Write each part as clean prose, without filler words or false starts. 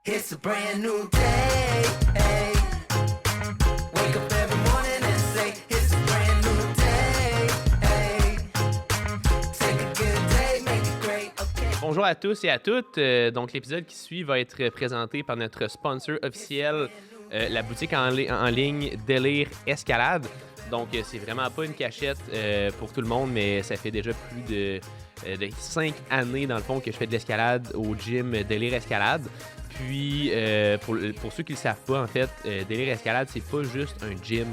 It's a brand new day. Hey. Wake up every morning and say it's a brand new day. Hey. Take a good day, make it great. Okay. Bonjour à tous et à toutes. Donc, l'épisode qui suit va être présenté par notre sponsor officiel, la boutique en ligne Délire Escalade. Donc, c'est vraiment pas une cachette pour tout le monde, mais ça fait déjà plus de 5 années, dans le fond, que je fais de l'escalade au gym Délire Escalade. Puis, pour ceux qui ne le savent pas, en fait, Délire Escalade, c'est pas juste un gym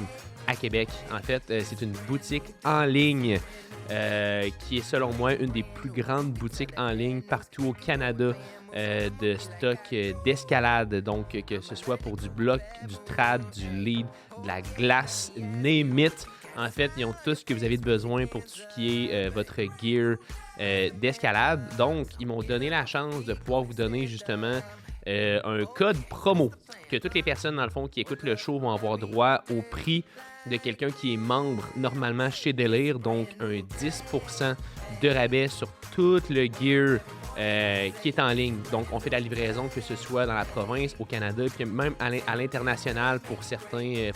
à Québec. En fait, c'est une boutique en ligne qui est, selon moi, une des plus grandes boutiques en ligne partout au Canada de stock d'escalade. Donc, que ce soit pour du bloc, du trad, du lead, de la glace, name it. En fait, ils ont tout ce que vous avez besoin pour tout ce qui est votre gear d'escalade. Donc, ils m'ont donné la chance de pouvoir vous donner justement un code promo que toutes les personnes, dans le fond, qui écoutent le show vont avoir droit au prix de quelqu'un qui est membre normalement chez Délire. Donc, un 10% de rabais sur tout le gear qui est en ligne. Donc, on fait de la livraison, que ce soit dans la province, au Canada, puis même à l'international pour certains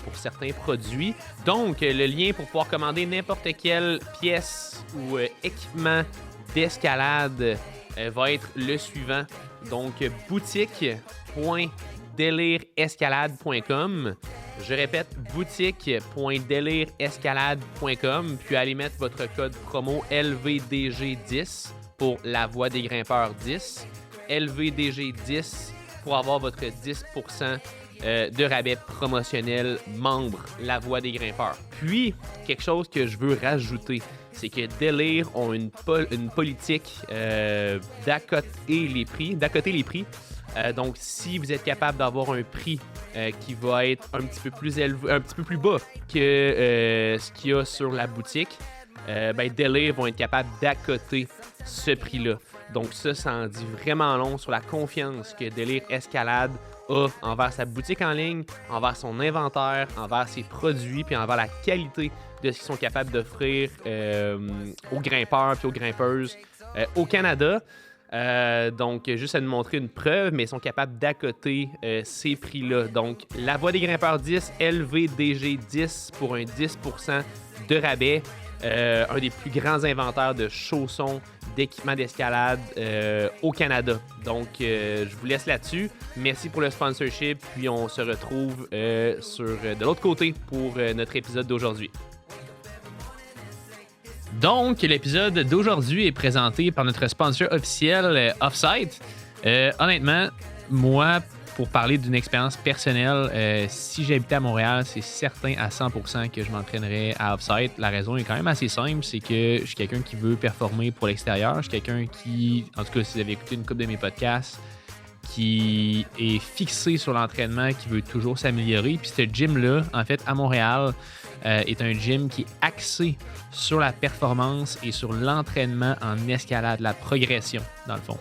produits. Donc, le lien pour pouvoir commander n'importe quelle pièce ou équipement d'escalade va être le suivant. Donc, boutique.delirescalade.com. Je répète, boutique.delirescalade.com. Puis, allez mettre votre code promo LVDG10 pour La Voix des Grimpeurs 10. LVDG10 pour avoir votre 10% de rabais promotionnel membre La Voix des Grimpeurs. Puis, quelque chose que je veux rajouter, c'est que Délire ont une politique d'accoter les prix. Donc, si vous êtes capable d'avoir un prix qui va être un petit peu plus élevé, un petit peu plus bas que ce qu'il y a sur la boutique, Délire vont être capables d'accoter ce prix-là. Donc, ça en dit vraiment long sur la confiance que Délire Escalade a envers sa boutique en ligne, envers son inventaire, envers ses produits, puis envers la qualité de ce qu'ils sont capables d'offrir aux grimpeurs et aux grimpeuses au Canada. Donc, juste à nous montrer une preuve, mais ils sont capables d'accoter ces prix-là. Donc, La Voix des Grimpeurs 10, LVDG 10 pour un 10% de rabais. Un des plus grands inventaires de chaussons, d'équipements d'escalade au Canada. Donc, je vous laisse là-dessus. Merci pour le sponsorship. Puis, on se retrouve de l'autre côté pour notre épisode d'aujourd'hui. Donc, l'épisode d'aujourd'hui est présenté par notre sponsor officiel, Offsite. Honnêtement, moi, pour parler d'une expérience personnelle, si j'habitais à Montréal, c'est certain à 100% que je m'entraînerais à Offsite. La raison est quand même assez simple, c'est que je suis quelqu'un qui veut performer pour l'extérieur. Je suis quelqu'un qui, en tout cas, si vous avez écouté une couple de mes podcasts, qui est fixé sur l'entraînement, qui veut toujours s'améliorer. Puis ce gym-là, en fait, à Montréal, est un gym qui est axé sur la performance et sur l'entraînement en escalade, la progression, dans le fond.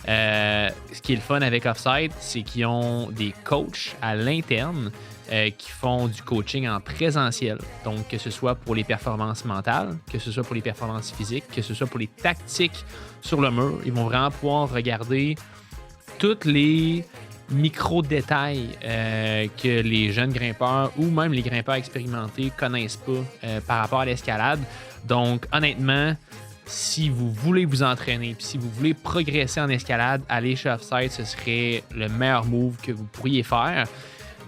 Ce qui est le fun avec Offsite, c'est qu'ils ont des coachs à l'interne qui font du coaching en présentiel. Donc, que ce soit pour les performances mentales, que ce soit pour les performances physiques, que ce soit pour les tactiques sur le mur. Ils vont vraiment pouvoir regarder tous les micro-détails que les jeunes grimpeurs ou même les grimpeurs expérimentés connaissent pas par rapport à l'escalade. Donc, honnêtement, si vous voulez vous entraîner puis si vous voulez progresser en escalade, aller chez Offsite, ce serait le meilleur move que vous pourriez faire.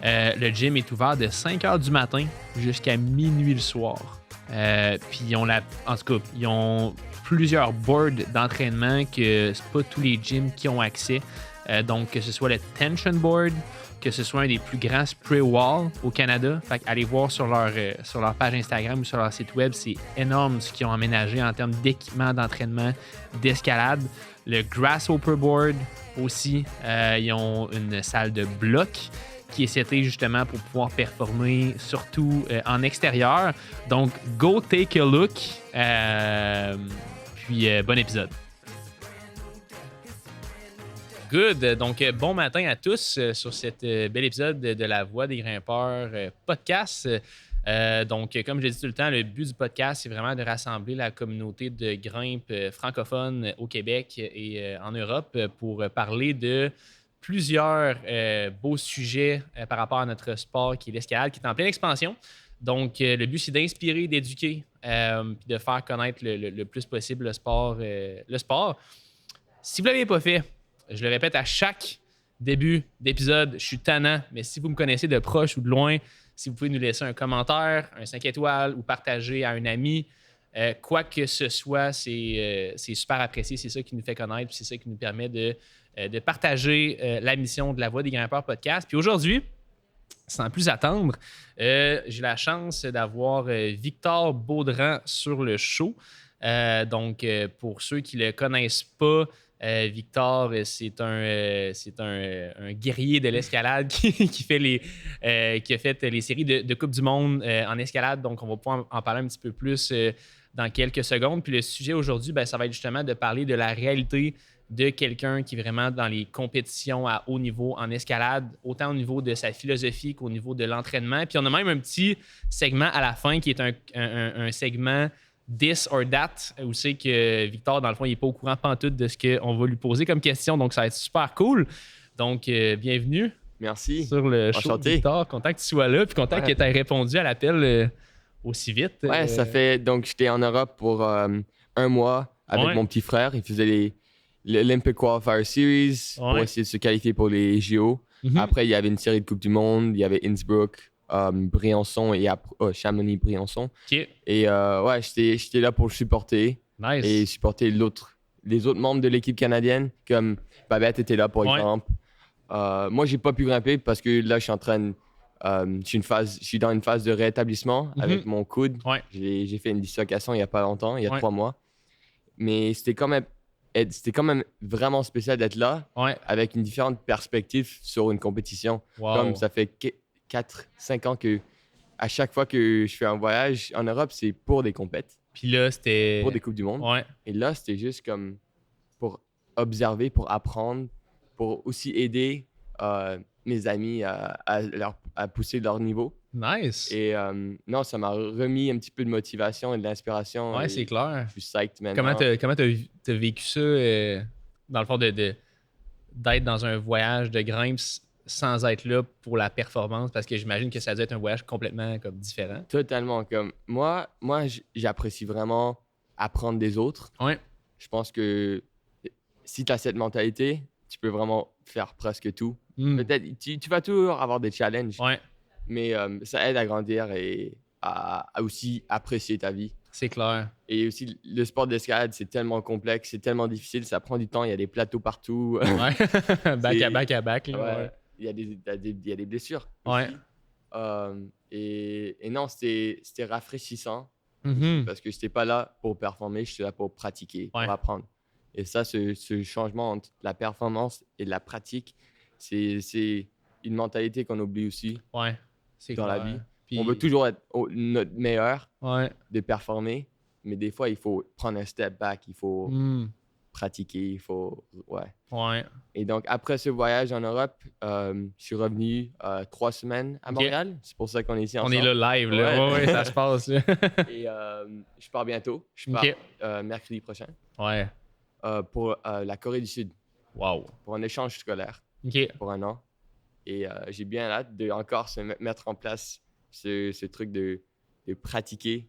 Le gym est ouvert de 5h du matin jusqu'à minuit le soir. Puis ils ont plusieurs boards d'entraînement que c'est pas tous les gyms qui ont accès. Donc, que ce soit le Tension Board, que ce soit un des plus grands spray wall au Canada. Fait allez voir sur leur page Instagram ou sur leur site web, c'est énorme ce qu'ils ont aménagé en termes d'équipement, d'entraînement, d'escalade. Le Grasshopper Board aussi, ils ont une salle de bloc qui est setée justement pour pouvoir performer, surtout en extérieur. Donc, go take a look. Puis, bon épisode. Good. Donc, bon matin à tous sur cet bel épisode de La Voix des Grimpeurs podcast. Donc, comme je l'ai dit tout le temps, le but du podcast, c'est vraiment de rassembler la communauté de grimpe francophone au Québec et en Europe pour parler de plusieurs beaux sujets par rapport à notre sport qui est l'escalade, qui est en pleine expansion. Donc, le but, c'est d'inspirer, d'éduquer, puis de faire connaître le plus possible le sport. Si vous ne l'avez pas fait, je le répète à chaque début d'épisode, je suis tannant, mais si vous me connaissez de proche ou de loin, si vous pouvez nous laisser un commentaire, un 5 étoiles ou partager à un ami, quoi que ce soit, c'est super apprécié. C'est ça qui nous fait connaître, puis c'est ça qui nous permet de partager la mission de La Voix des Grimpeurs podcast. Puis aujourd'hui, sans plus attendre, j'ai la chance d'avoir Victor Baudran sur le show. Donc, pour ceux qui ne le connaissent pas, Victor, c'est un guerrier de l'escalade qui a fait les séries de Coupe du Monde en escalade. Donc, on va pouvoir en parler un petit peu plus dans quelques secondes. Puis le sujet aujourd'hui, ça va être justement de parler de la réalité de quelqu'un qui est vraiment dans les compétitions à haut niveau en escalade, autant au niveau de sa philosophie qu'au niveau de l'entraînement. Puis on a même un petit segment à la fin qui est un segment This or That, où c'est que Victor, dans le fond, il n'est pas au courant pantoute de ce qu'on va lui poser comme question. Donc, ça va être super cool. Donc, bienvenue. Merci. Sur le show, Enchanté. Victor. Content que tu sois là, puis content que tu aies répondu à l'appel aussi vite. Ouais, ça fait. Donc, j'étais en Europe pour un mois avec mon petit frère. Il faisait l'Olympic Qualifier Series pour essayer de se qualifier pour les JO. Après, il y avait une série de Coupe du Monde. Il y avait Innsbruck, Briançon et Chamonix-Briançon. OK. Et ouais, j'étais là pour le supporter Nice. et supporter les autres membres de l'équipe canadienne, comme Babette était là, par exemple. Moi, j'ai pas pu grimper parce que là, je suis dans une phase de rétablissement avec mon coude. Ouais. J'ai fait une dislocation il y a pas longtemps, il y a 3 mois. Mais c'était quand même vraiment spécial d'être là avec une différente perspective sur une compétition. Wow. Comme ça fait 4-5 ans que à chaque fois que je fais un voyage en Europe, c'est pour des compètes, Puis là, c'était. pour des Coupes du Monde. Ouais. Et là, c'était juste comme pour observer, pour apprendre, pour aussi aider mes amis à pousser leur niveau. Nice. Et non, ça m'a remis un petit peu de motivation et de l'inspiration. Ouais, et c'est clair. Je suis psyched maintenant. Comment t'as vécu ça, dans le fond, d'être dans un voyage de grimpe sans être là pour la performance? Parce que j'imagine que ça doit être un voyage complètement comme différent. Totalement. Comme moi j'apprécie vraiment apprendre des autres. Ouais. Je pense que si tu as cette mentalité, tu peux vraiment faire presque tout. Peut-être, tu vas toujours avoir des challenges, Ouais, mais ça aide à grandir et à aussi apprécier ta vie. c'est clair. Et aussi, le sport d'escalade, c'est tellement complexe, c'est tellement difficile, ça prend du temps, il y a des plateaux partout. Ouais. back à back. Là, Ouais. Il y a des blessures. Ouais. Aussi. Et non, c'était rafraîchissant Mhm. parce que je n'étais pas là pour performer, j'étais là pour pratiquer, pour apprendre. Et ça, ce changement entre la performance et la pratique, c'est une mentalité qu'on oublie aussi Ouais, c'est dans clair. la vie. Puis- On veut toujours être notre meilleur, Ouais. de performer, mais des fois, il faut prendre un step back, il faut pratiquer, il faut... Ouais. Ouais. Et donc, après ce voyage en Europe, je suis revenu 3 semaines à Montréal. C'est pour ça qu'on est ici On ensemble. est là live, là. Ouais, ça se passe. Là. Et je pars bientôt. Je pars mercredi prochain Ouais. pour la Corée du Sud, Wow. pour un échange scolaire OK. pour 1 an. Et j'ai bien hâte de encore mettre en place ce truc de pratiquer,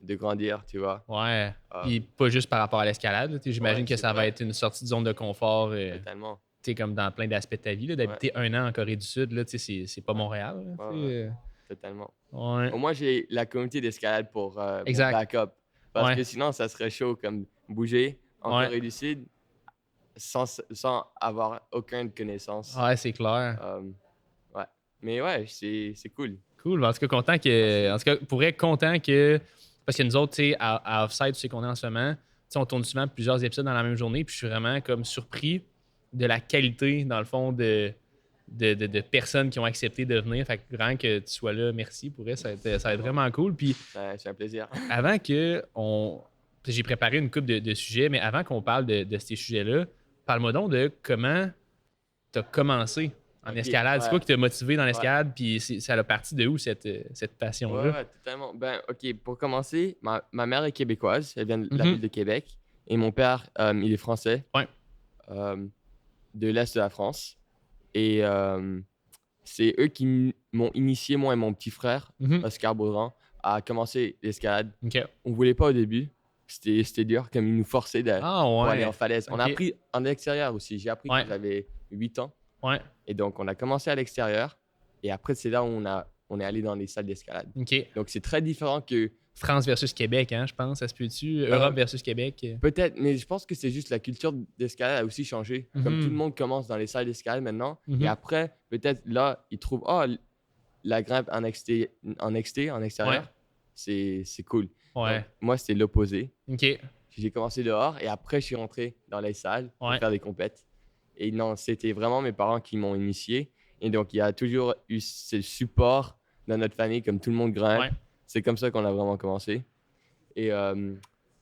de grandir, tu vois. Ouais. Puis pas juste par rapport à l'escalade. Là, j'imagine que c'est ça va vrai. être une sortie de zone de confort. Totalement. Comme dans plein d'aspects de ta vie, là, d'habiter 1 an en Corée du Sud, là, c'est pas Montréal. Là, Totalement. Ouais. Au moins, j'ai la communauté d'escalade pour mon Exact. backup. Parce Ouais. que sinon, ça serait chaud comme bouger en Ouais. Corée du Sud sans avoir aucune connaissance. Ouais, c'est clair. Ouais. Mais ouais, c'est cool. Cool. En tout cas, content que. En tout cas, pour être content que. Parce que nous autres, tu sais, à Offside, tu sais qu'on est en ce moment, tu sais, on tourne souvent plusieurs épisodes dans la même journée, puis je suis vraiment comme surpris de la qualité, dans le fond, de personnes qui ont accepté de venir. Fait que vraiment que tu sois là, merci pour elle. Ça va être vraiment cool. Puis C'est un plaisir. avant que on. J'ai préparé une couple de sujets, mais avant qu'on parle de ces sujets-là, parle-moi donc de comment tu as commencé en escalade. C'est quoi qui t'a motivé dans l'escalade? Puis ça a parti de où cette passion-là? Ouais, totalement. Ben, OK, pour commencer, ma mère est québécoise. Elle vient de la ville de Québec. Et mon père, il est français. Ouais. De l'Est de la France. Et c'est eux qui m'ont initié, moi et mon petit frère, Mhm. Oscar Baudran, à commencer l'escalade. OK. On voulait pas au début. C'était dur, comme ils nous forçaient Ah pour aller ouais. en falaise. On a OK. appris en extérieur aussi. J'ai appris Ouais. quand j'avais 8 ans. Ouais. Et donc, on a commencé à l'extérieur. Et après, c'est là où on est allé dans les salles d'escalade. OK. Donc, c'est très différent que France versus Québec, hein, je pense. Ça se peut-tu? Europe versus Québec. peut-être, mais je pense que c'est juste la culture d'escalade a aussi changé. Comme Mhm. tout le monde commence dans les salles d'escalade maintenant. Mhm. Et après, peut-être là, ils trouvent, la grimpe en extérieur, Ouais. c'est cool. Ouais. Donc, moi, c'était l'opposé. OK. J'ai commencé dehors et après, je suis rentré dans les salles pour Ouais. faire des compètes. Et non, c'était vraiment mes parents qui m'ont initié. Et donc, il y a toujours eu ce support dans notre famille, comme tout le monde grimpe. Ouais. C'est comme ça qu'on a vraiment commencé. Et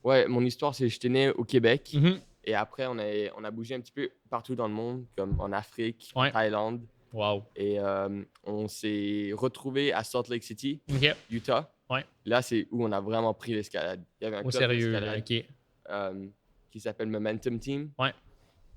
ouais, mon histoire, c'est que j'étais né au Québec. Mhm. Et après, on a bougé un petit peu partout dans le monde, comme en Afrique, Ouais. en Thaïlande. Wow. Et on s'est retrouvé à Salt Lake City, OK. Utah. Ouais. Là, c'est où on a vraiment pris l'escalade. Il y avait un Au club sérieux, là. d'escalade OK. qui s'appelle Momentum Team. Ouais.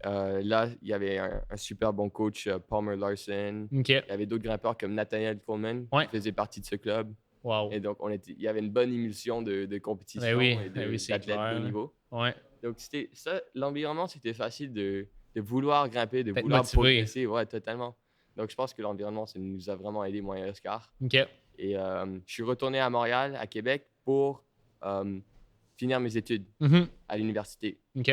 Là, il y avait un super bon coach, Palmer Larson. OK. Il y avait d'autres grimpeurs comme Nathaniel Coleman Ouais. qui faisait partie de ce club. Wow. Et donc, il y avait une bonne émulsion de compétition Ben oui, et ben oui, c'est d'athlètes de clair. haut niveau. Ouais. Donc, c'était ça, l'environnement, c'était facile de vouloir grimper, de D'être vouloir motivé. progresser. Ouais, totalement. Donc, je pense que l'environnement, ça nous a vraiment aidé, moi et Oscar. OK. Et je suis retourné à Montréal, à Québec, pour finir mes études Mhm. à l'université. OK.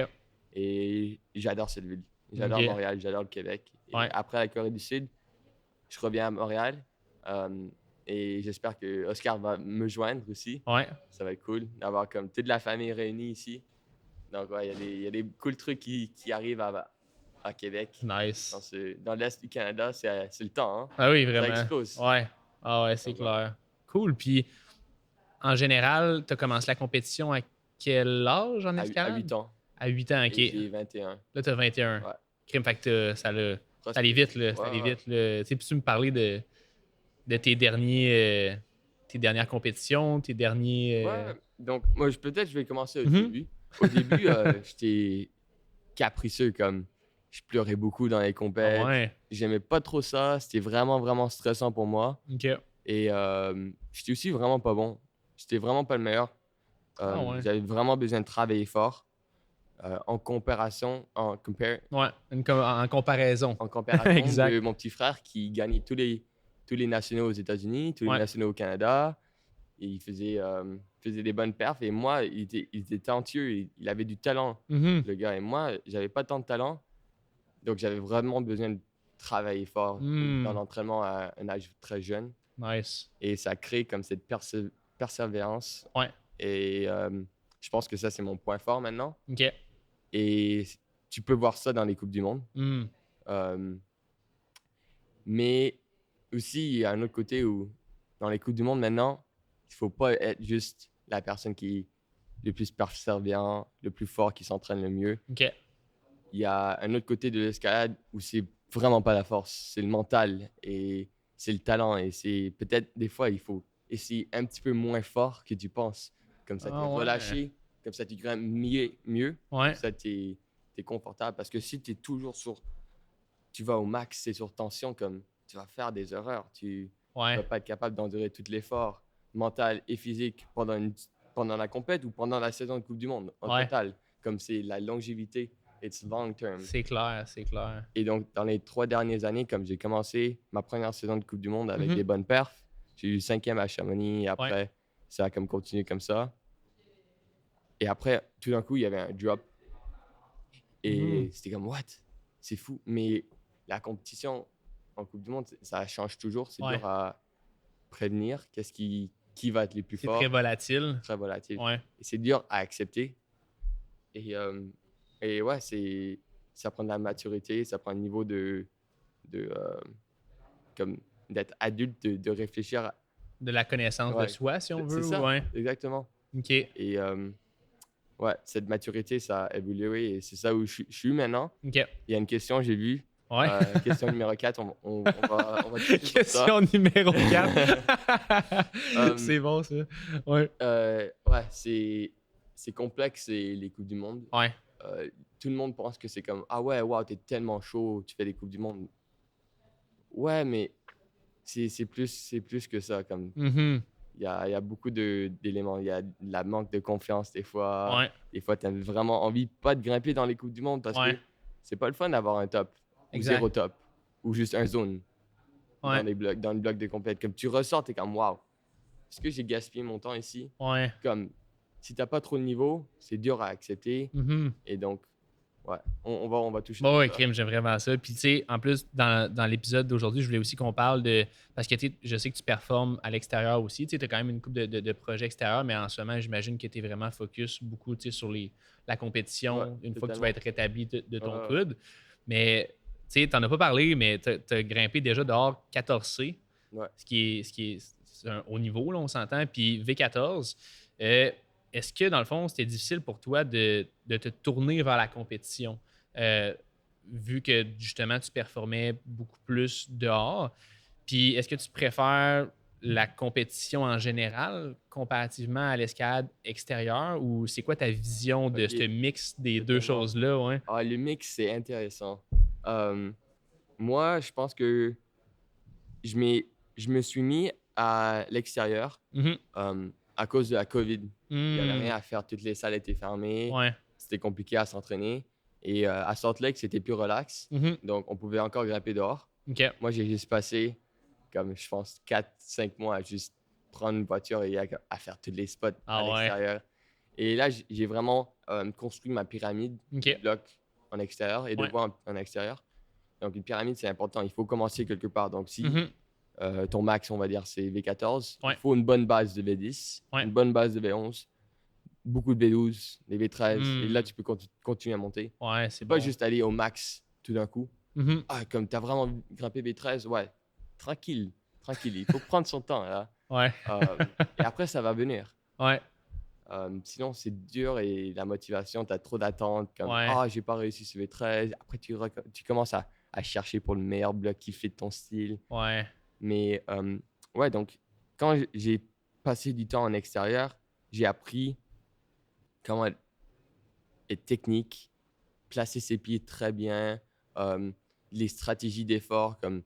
Et j'adore cette ville. J'adore Ok. Montréal, j'adore le Québec. Et Ouais. après la Corée du Sud, je reviens à Montréal. Et j'espère que Oscar va me joindre aussi. Ouais. Ça va être cool d'avoir comme toute la famille réunie ici. Donc, ouais, il y a des cool trucs qui arrivent à Québec. Nice. Dans l'Est du Canada, c'est le temps. Hein? Ah oui, Ça vraiment. explose. Ouais. Ah ouais, c'est Donc, clair. Cool. Puis, en général, tu as commencé la compétition à quel âge en À escalade? 8 ans. À 8 ans, OK. Et j'ai 21. Là, tu as 21. Ouais. Crime, fait que ça allait vite, là. Ça Ouais, allait ouais. vite, là. Tu sais, peux-tu me parler de tes dernières compétitions, tes derniers... Ouais, donc moi peut-être je vais commencer au Mhm. début. Au début, j'étais capricieux, comme je pleurais beaucoup dans les compètes. Ouais. J'aimais pas trop ça, c'était vraiment vraiment stressant pour moi. OK. Et j'étais aussi vraiment pas bon. J'étais vraiment pas le meilleur. Ah ouais. J'avais vraiment besoin de travailler fort. En comparaison Ouais. En comparaison. Exact. de mon petit frère qui gagnait tous les nationaux aux États-Unis, tous les Ouais. nationaux au Canada. Et il faisait des bonnes perfs. Et moi, il était talentueux. Il avait du talent, Mhm. le gars. Et moi, j'avais pas tant de talent. Donc, j'avais vraiment besoin de travailler fort Mm. dans l'entraînement à un âge très jeune. Nice. Et ça crée comme cette persévérance. Ouais. Et je pense que ça, c'est mon point fort maintenant. OK. Et tu peux voir ça dans les Coupes du Monde. Mm. Mais aussi, il y a un autre côté où, dans les Coupes du Monde maintenant, il ne faut pas être juste la personne qui est le plus persévérant, le plus fort, qui s'entraîne le mieux. OK. Il y a un autre côté de l'escalade où c'est vraiment pas la force, c'est le mental et c'est le talent. Et c'est peut-être des fois, il faut essayer un petit peu moins fort que tu penses. Comme ça, tu es Ah ouais. relâché, comme ça, tu grimpes mieux. Ouais. Comme ça, tu es confortable. Parce que si tu es toujours tu vas au max, c'est sur tension, comme tu vas faire des erreurs. Tu Ouais. vas pas être capable d'endurer tout l'effort mental et physique pendant la compète ou pendant la saison de Coupe du Monde en Ouais. total. Comme c'est la longévité, it's long term. C'est clair, c'est clair. Et donc, dans les 3 dernières années, comme j'ai commencé ma première saison de Coupe du Monde avec Mhm. des bonnes perfs, j'ai eu 5e à Chamonix et après, ça a comme continué comme ça. Et après, tout d'un coup, il y avait un drop. Et c'était comme, what? C'est fou. Mais la compétition en Coupe du Monde, ça change toujours. C'est Ouais. dur à prévenir qui va être les plus C'est forts. très volatile. Très volatile. Ouais. Et c'est dur à accepter. Et ouais, ça prend de la maturité, ça prend un niveau comme d'être adulte, de réfléchir. De la connaissance de Ouais. soi, si on C'est veut. ça, Ouais. exactement. OK. Et ouais, cette maturité, ça a évolué et c'est ça où je suis maintenant. OK. Il y a une question, j'ai vu. Ouais. Question numéro 4, on va toucher sur ça. Question numéro 4. C'est bon, ça. Ouais. Ouais, c'est complexe, les Coupes du Monde. Ouais. Tout le monde pense que c'est comme, ah ouais, wow, t'es tellement chaud, tu fais des Coupes du Monde. Ouais, mais c'est plus que ça. Comme Mhm. il y a beaucoup d'éléments. Il y a de la manque de confiance des fois. Ouais, Des fois, tu as vraiment envie pas de grimper dans les Coupes du Monde parce ouais, que c'est pas le fun d'avoir un top ou exact. zéro top ou juste un zone Ouais, dans le bloc de compète. Comme tu ressors, t'es comme waouh, est-ce que j'ai gaspillé mon temps ici? ouais. Comme si t'as pas trop de niveau, c'est dur à accepter. Mhm. Et donc, ouais, on va toucher Bon, à ouais, ça. crime, j'aime vraiment ça. Puis, tu sais, en plus, dans l'épisode d'aujourd'hui, je voulais aussi qu'on parle de. Parce que je sais que tu performes à l'extérieur aussi. Tu sais, as quand même une couple de projets extérieurs, mais en ce moment, j'imagine que tu es vraiment focus beaucoup sur la Ouais, compétition une fois que tu totalement. vas être rétabli de ton Euh, coude. Mais, tu sais, t'en as pas parlé, mais tu as grimpé déjà dehors 14C, ouais. c'est un haut niveau, là, on s'entend. Puis V14. Est-ce que, dans le fond, c'était difficile pour toi de te tourner vers la compétition? Euh, Vu que justement tu performais beaucoup plus dehors. Puis est-ce que tu préfères la compétition en général comparativement à l'escalade extérieure ou c'est quoi ta vision de ce Ok, mix des deux totalement. choses-là? Ouais. Ah, le mix, c'est intéressant. Euh, Moi, je pense que je, m'ai- je me suis mis à l'extérieur Mhm. à cause de la COVID. Il n'y avait Hmm. rien à faire, toutes les salles étaient fermées, Ouais. c'était compliqué à s'entraîner. Et à Salt Lake, c'était plus relax, Mhm. donc on pouvait encore grimper dehors. OK. Moi, j'ai juste passé, comme je pense, 4 5 mois à juste prendre une voiture et à faire tous les spots à Ah ouais. l'extérieur. Et là, j'ai vraiment construit ma pyramide de OK. blocs en extérieur et de Ouais. voies en extérieur. Donc, une pyramide, c'est important. Il faut commencer quelque part. Donc, si Mhm. ton max, on va dire, c'est V14, il Ouais. faut une bonne base de V10, Ouais. une bonne base de V11, beaucoup de V12, des V13. Et là, Hmm. tu peux continuer à monter. Ouais, c'est Pas bon. juste aller au max tout d'un coup. Mhm. Ah, comme tu as vraiment grimpé V13, ouais, tranquille, tranquille. Il faut prendre son temps, là. Ouais. Et après, ça va venir. Ouais. Sinon, c'est dur et la motivation, tu as trop d'attentes. Comme, Ouais. ah, j'ai pas réussi ce V13. Après, tu commences à chercher pour le meilleur bloc qui fait ton style. Ouais. Mais ouais, donc, quand j'ai passé du temps en extérieur, j'ai appris comment être technique, placer ses pieds très bien, euh, les stratégies d'effort, comme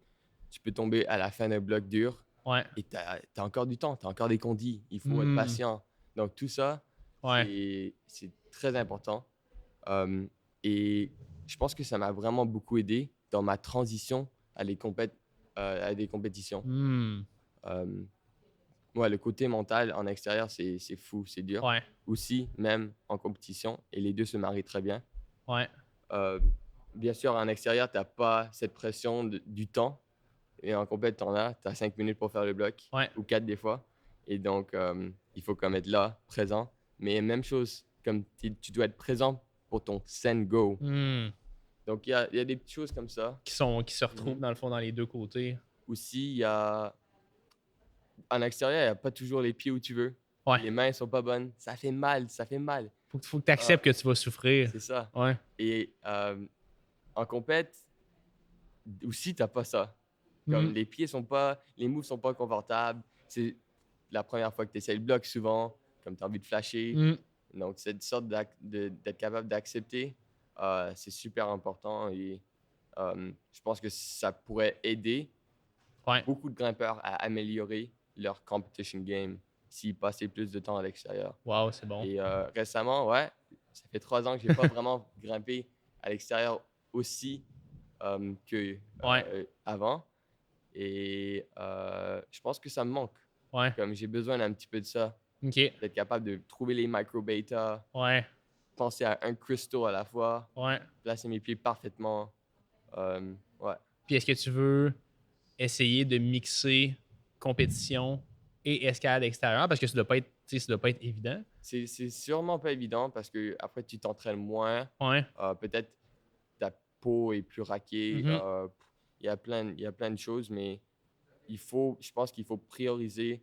tu peux tomber à la fin d'un bloc dur Ouais. et tu as encore du temps, tu as encore des condis, il faut être Hmm. patient. Donc tout ça, Ouais. c'est très important. Euh, et je pense que ça m'a vraiment beaucoup aidé dans ma transition à des compétitions. Hmm. Euh, ouais, le côté mental en extérieur, c'est fou, c'est dur. Ouais. Aussi, même en compétition, et les deux se marient très bien. Ouais. Euh, Bien sûr, en extérieur, tu n'as pas cette pression du temps. Et en compète, tu en as. Tu as 5 minutes pour faire le bloc, Ouais. ou 4 des fois. Et donc, il faut comme être là, présent. Mais même chose, comme tu dois être présent pour ton send go. Hmm. Donc, il y a des petites choses comme ça. Qui se retrouvent Mhm. dans le fond dans les deux côtés. Aussi, en extérieur, il n'y a pas toujours les pieds où tu veux. Ouais. Les mains sont pas bonnes. Ça fait mal, ça fait mal. Faut que tu acceptes que tu vas souffrir. C'est ça. Ouais. Et en compète, aussi, tu n'as pas ça. Comme Mhm. les moves sont pas confortables. C'est la première fois que tu essaies le bloc souvent, comme tu as envie de flasher. Mhm. Donc, cette sorte d'être capable d'accepter, c'est super important et je pense que ça pourrait aider Ouais. beaucoup de grimpeurs à améliorer leur competition game s'ils passaient plus de temps à l'extérieur. Wow, c'est bon. Et récemment, ouais, ça fait 3 ans que j'ai pas vraiment grimpé à l'extérieur aussi que Ouais. avant. Et je pense que ça me manque. Ouais. Comme j'ai besoin d'un petit peu de ça, OK. d'être capable de trouver les micro-beta, Ouais. penser à un crystal à la fois, Ouais. placer mes pieds parfaitement. Ouais. Puis est-ce que tu veux essayer de mixer compétition et escalade extérieure? Parce que ça doit pas être, tu sais, ça doit pas être évident. C'est sûrement pas évident parce que après tu t'entraînes moins. Ouais. Peut-être ta peau est plus raquée. Mhm. Il y a plein de choses, mais je pense qu'il faut prioriser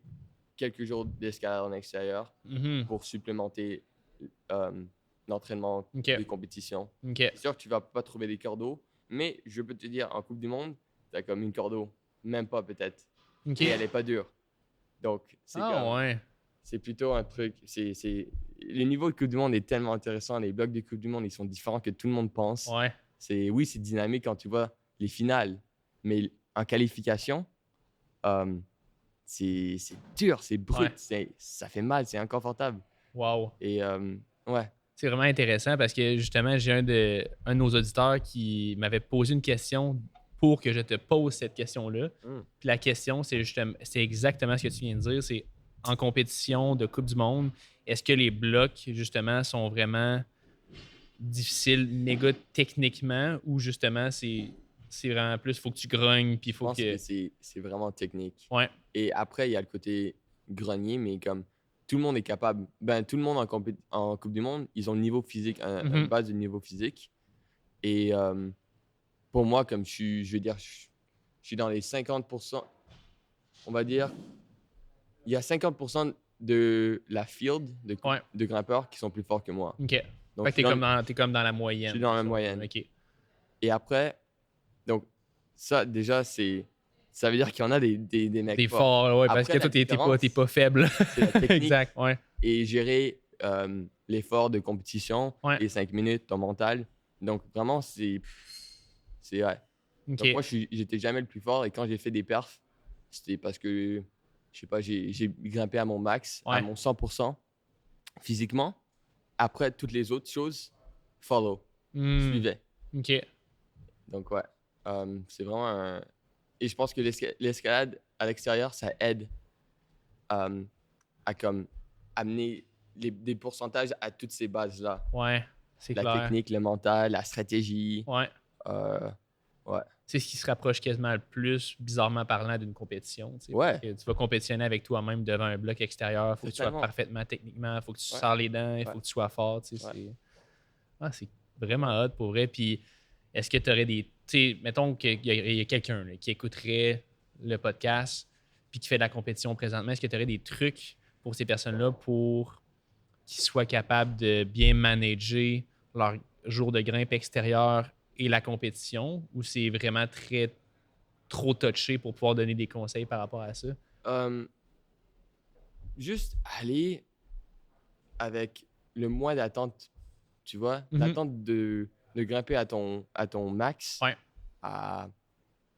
quelques jours d'escalade en extérieur Mhm. pour supplémenter l'entraînement OK. de compétition. OK. C'est sûr que tu vas pas trouver des cordes d'eau, mais je peux te dire, en Coupe du Monde, tu as comme une corde d'eau, même pas peut-être. OK. Et elle est pas dure. Donc, Ah ouais. c'est plutôt un truc. Le niveau de Coupe du Monde est tellement intéressant. Les blocs de Coupe du Monde, ils sont différents que tout le monde pense. Ouais. Oui, c'est dynamique quand tu vois les finales, mais en qualification, c'est dur, c'est brut, ça fait mal, c'est inconfortable. Wow. Et ouais. C'est vraiment intéressant parce que justement, j'ai un de nos auditeurs qui m'avait posé une question pour que je te pose cette question-là. Puis la question, c'est exactement ce que tu viens de dire. C'est en compétition de Coupe du Monde, est-ce que les blocs, justement, sont vraiment difficiles, méga techniquement, ou justement, c'est vraiment plus, il faut que tu grognes, puis il faut Je pense que c'est vraiment technique. Ouais. Et après, il y a le côté grogner, mais comme tout le monde est capable, tout le monde en Coupe du Monde, ils ont le niveau physique, une base de niveau physique. Et pour moi, comme je veux dire, je suis dans les 50%, on va dire, il y a 50% de la field de grimpeurs qui sont plus forts que moi. OK. Donc, fait que t'es comme dans la moyenne. Je suis dans la moyenne. OK. Et après, donc, ça, déjà, ça veut dire qu'il y en a des mecs T'es fort, ouais, parce que toi, t'es pas faible. C'est la technique. Exact, ouais. Et gérer l'effort de compétition, les 5 minutes, ton mental. Donc, vraiment, c'est ouais. OK. Donc, moi, j'étais jamais le plus fort. Et quand j'ai fait des perfs, c'était parce que, je sais pas, j'ai grimpé à mon max, à mon 100% physiquement. Après, toutes les autres choses, suivais. OK. Donc, ouais. C'est vraiment un... Et je pense que l'escalade à l'extérieur, ça aide à comme amener des pourcentages à toutes ces bases-là. Ouais, c'est clair. La technique, le mental, la stratégie. Ouais. Ouais. C'est ce qui se rapproche quasiment le plus, bizarrement parlant, d'une compétition. Ouais. Parce que tu vas compétitionner avec toi-même devant un bloc extérieur. Il faut que tu sois parfaitement techniquement. Il faut que tu sors les dents. Il faut que tu sois fort. C'est vraiment hot pour vrai. Puis, est-ce que tu aurais des... mettons qu'il y a quelqu'un là, qui écouterait le podcast puis qui fait de la compétition présentement. Est-ce que tu aurais des trucs pour ces personnes-là pour qu'ils soient capables de bien manager leur jour de grimpe extérieur et la compétition, ou c'est vraiment trop touché pour pouvoir donner des conseils par rapport à ça? Juste aller avec le moins d'attente, tu vois, l'attente de grimper à ton max. Ouais.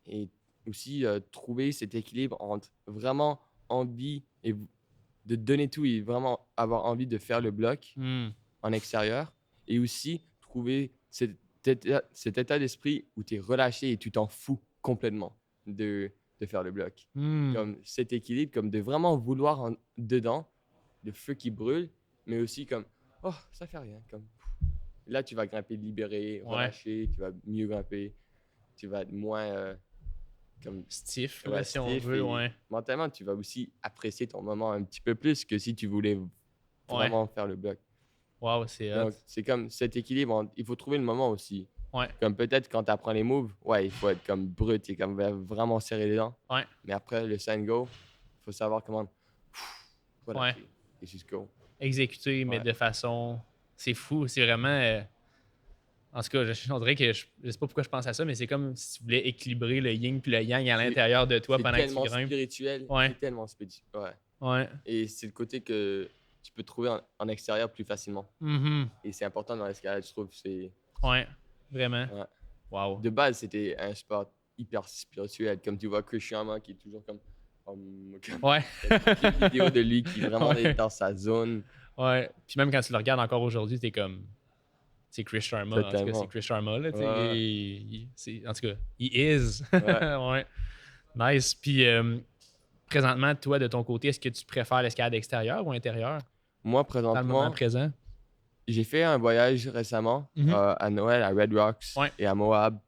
Et aussi trouver cet équilibre entre vraiment envie et de donner tout et vraiment avoir envie de faire le bloc en extérieur, et aussi trouver cet état d'esprit où tu es relâché et tu t'en fous complètement de faire le bloc. Comme cet équilibre, comme de vraiment vouloir dedans, le feu qui brûle, mais aussi comme « Oh, ça fait rien. » Comme là, tu vas grimper libéré, relâché, tu vas mieux grimper, tu vas être moins comme stiff, ouais, si on veut. Ouais. Mentalement, tu vas aussi apprécier ton moment un petit peu plus que si tu voulais vraiment faire le bloc. Wow, c'est hot. Donc, c'est comme cet équilibre. Il faut trouver le moment aussi. Ouais. Comme peut-être quand tu apprends les moves, il faut être comme brut et comme vraiment serrer les dents. Ouais. Mais après, le sign go, il faut savoir comment relâcher et juste go. Exécuter, mais de façon... C'est fou, c'est vraiment... En tout cas, on dirait que je sais pas pourquoi je pense à ça, mais c'est comme si tu voulais équilibrer le yin puis le yang à l'intérieur de toi pendant que tu grimpes. C'est tellement spirituel. C'est tellement spirituel. Ouais. Et c'est le côté que tu peux trouver en extérieur plus facilement. Et c'est important dans l'escalade, je trouve. Ouais, vraiment. Ouais. Wow. De base, c'était un sport hyper spirituel. Comme tu vois Chris Sharma qui est toujours comme... Ouais. Une vidéo de lui qui vraiment est dans sa zone. Ouais. Puis même quand tu le regardes encore aujourd'hui, t'es comme... C'est Chris Sharma. En tout cas, c'est Chris Sharma. Là, en tout cas, he is. Ouais. Nice. Puis présentement, toi, de ton côté, est-ce que tu préfères l'escalade extérieure ou intérieure? Moi, Dans le moment présentement, présent? j'ai fait un voyage récemment à Noël, à Red Rocks et à Moab.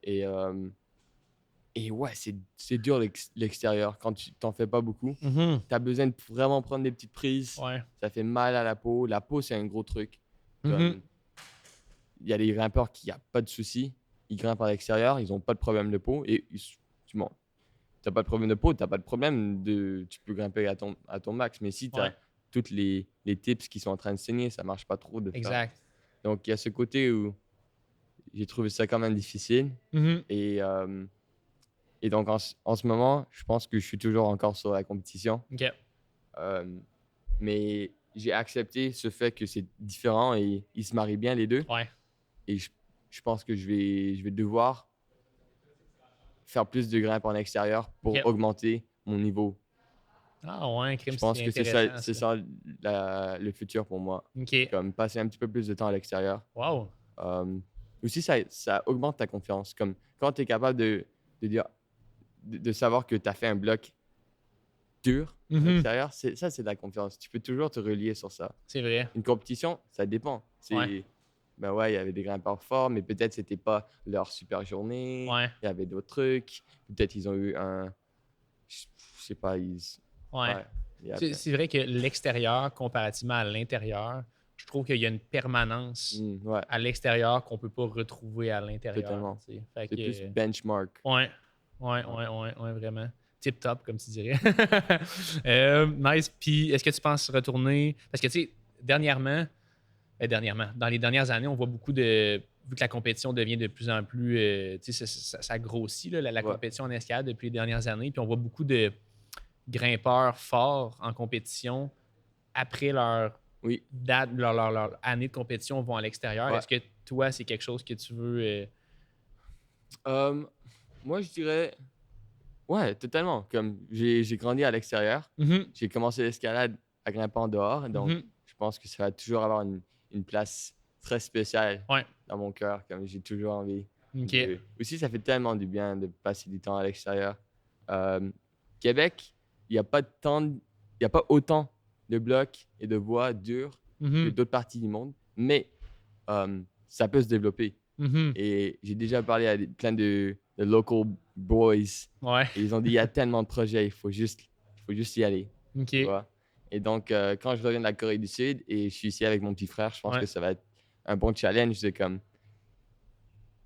Et ouais, c'est dur l'extérieur quand tu t'en fais pas beaucoup. Tu as besoin de vraiment prendre des petites prises. Ouais. Ça fait mal à la peau. La peau, c'est un gros truc. Il y a des grimpeurs qui n'ont pas de soucis. Ils grimpent à l'extérieur, ils n'ont pas de problème de peau. Et tu n'as pas de problème de peau, tu n'as pas de problème tu peux grimper à ton max. Mais si tu as toutes les tips qui sont en train de saigner, ça ne marche pas trop de faire. Exact. Donc, il y a ce côté où j'ai trouvé ça quand même difficile. Et donc, en ce moment, je pense que je suis toujours encore sur la compétition. OK. Mais j'ai accepté ce fait que c'est différent et ils se marient bien les deux. Ouais. Et je pense que je vais devoir faire plus de grimpes en extérieur pour Yep. augmenter mon niveau. Ah ouais, crime, Je pense que c'est intéressant, ça le futur pour moi. OK. Comme passer un petit peu plus de temps à l'extérieur. Wow. Aussi, ça augmente ta confiance. Comme quand tu es capable de dire, de savoir que tu as fait un bloc dur à l'extérieur, c'est de la confiance. Tu peux toujours te relier sur ça. C'est vrai. Une compétition, ça dépend. Ouais. Ben ouais, il y avait des grimpeurs forts, mais peut-être c'était pas leur super journée. Ouais. Il y avait d'autres trucs. Peut-être ils ont eu je sais pas, Ouais. il y avait- C'est vrai que l'extérieur, comparativement à l'intérieur, je trouve qu'il y a une permanence ouais, à l'extérieur qu'on peut pas retrouver à l'intérieur. totalement. Tu sais. Fait C'est que, plus benchmark. ouais, vraiment. Tip top, comme tu dirais. Nice. Puis, est-ce que tu penses retourner? Parce que, tu sais, dernièrement, dans les dernières années, on voit beaucoup de. Vu que la compétition devient de plus en plus. Tu sais, ça grossit, là, la Ouais. compétition en escalade depuis les dernières années. Puis, on voit beaucoup de grimpeurs forts en compétition après leur Oui. date, leur année de compétition vont à l'extérieur. Ouais. Est-ce que toi, c'est quelque chose que tu veux. Moi, je dirais, ouais, totalement. Comme j'ai grandi à l'extérieur, j'ai commencé l'escalade à grimper en dehors, donc je pense que ça va toujours avoir une place très spéciale Ouais. dans mon cœur, comme j'ai toujours envie. OK. Aussi, ça fait tellement du bien de passer du temps à l'extérieur. Québec, il n'y a pas autant de blocs et de voies dures que d'autres parties du monde, mais ça peut se développer. Et j'ai déjà parlé à plein de local boys. Ouais. Et ils ont dit il y a tellement de projets, il faut juste y aller. OK. Tu vois? Et donc, quand je reviens de la Corée du Sud et je suis ici avec mon petit frère, je pense que ça va être un bon challenge de comme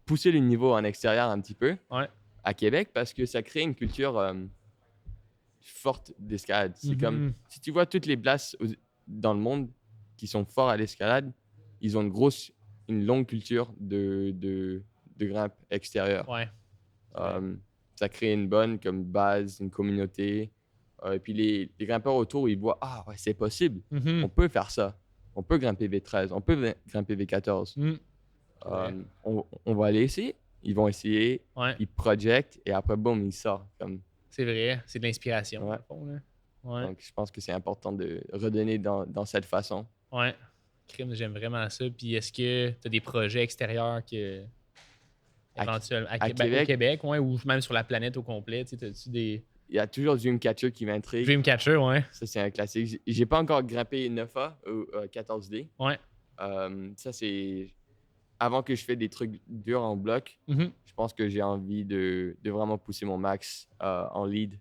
pousser le niveau en extérieur un petit peu à Québec parce que ça crée une culture forte d'escalade. C'est comme si tu vois toutes les places dans le monde qui sont forts à l'escalade, ils ont une longue culture de grimpe extérieure. Ouais. Ça crée une bonne comme base, une communauté. Et puis les grimpeurs autour, ils voient ah ouais, c'est possible. On peut faire ça. On peut grimper V13, on peut grimper V14. On va aller essayer. Ils vont essayer, ils projectent et après, boum, ils sortent. Comme... C'est vrai, c'est de l'inspiration. Ouais. Fond, là. Ouais. Donc, je pense que c'est important de redonner dans cette façon. Ouais. Crime, j'aime vraiment ça. Puis est-ce que tu as des projets extérieurs que. Éventuellement. Au Québec, ouais, ou même sur la planète au complet, tu sais, as-tu des. Il y a toujours Dreamcatcher qui m'intrigue. Dreamcatcher, ouais. Ça, c'est un classique. J'ai pas encore grimpé 9A ou 14D. Ouais. Ça, c'est. Avant que je fais des trucs durs en bloc, je pense que j'ai envie de vraiment pousser mon max en lead,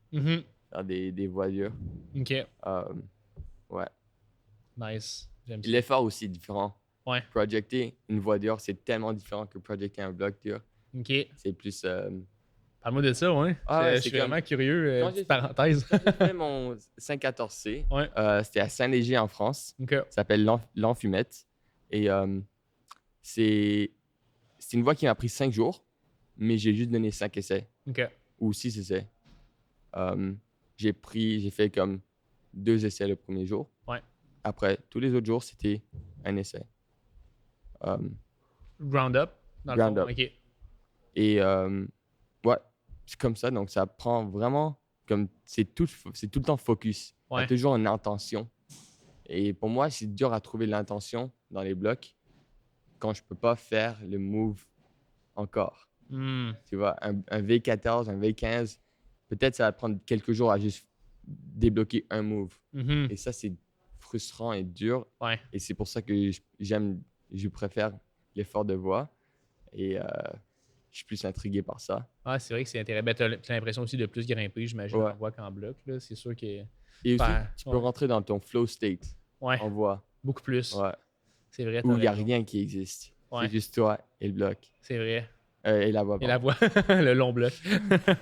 faire des voies dures. OK. Ouais. Nice. J'aime ça. L'effort aussi est différent. Ouais. Projecter une voie dure, c'est tellement différent que projecter un bloc dur. OK. C'est plus. Parle-moi de ça, ouais. Je suis vraiment curieux. Petite parenthèse. Quand j'ai fait mon 514C, c'était à Saint-Léger en France. OK. Ça s'appelle l'Enfumette. Et c'est une voie qui m'a pris 5 jours, mais j'ai juste donné 5 essais. OK. Ou 6 essais. J'ai fait comme 2 essais le premier jour. Ouais. Après, tous les autres jours, c'était un essai. Ground up, dans Ground le fond. up. OK. Et ouais, c'est comme ça. Donc, ça prend vraiment comme c'est tout le temps focus. Il y a toujours une intention. Et pour moi, c'est dur à trouver l'intention dans les blocs quand je peux pas faire le move encore. Tu vois, un V14, un V15, peut-être ça va prendre quelques jours à juste débloquer un move. Et ça, c'est frustrant et dur. Ouais. Et c'est pour ça que je préfère l'effort de voix. Et je suis plus intrigué par ça. Ah, c'est vrai que c'est intéressant. Ben, tu as l'impression aussi de plus grimper, j'imagine, en voix qu'en bloc. Là. C'est sûr que. Et aussi, tu peux rentrer dans ton flow state en voix. Beaucoup plus. Ouais. C'est vrai. Où il n'y a rien qui existe. C'est juste toi et le bloc. C'est vrai. Et la voix. Et la voix. Le long bloc.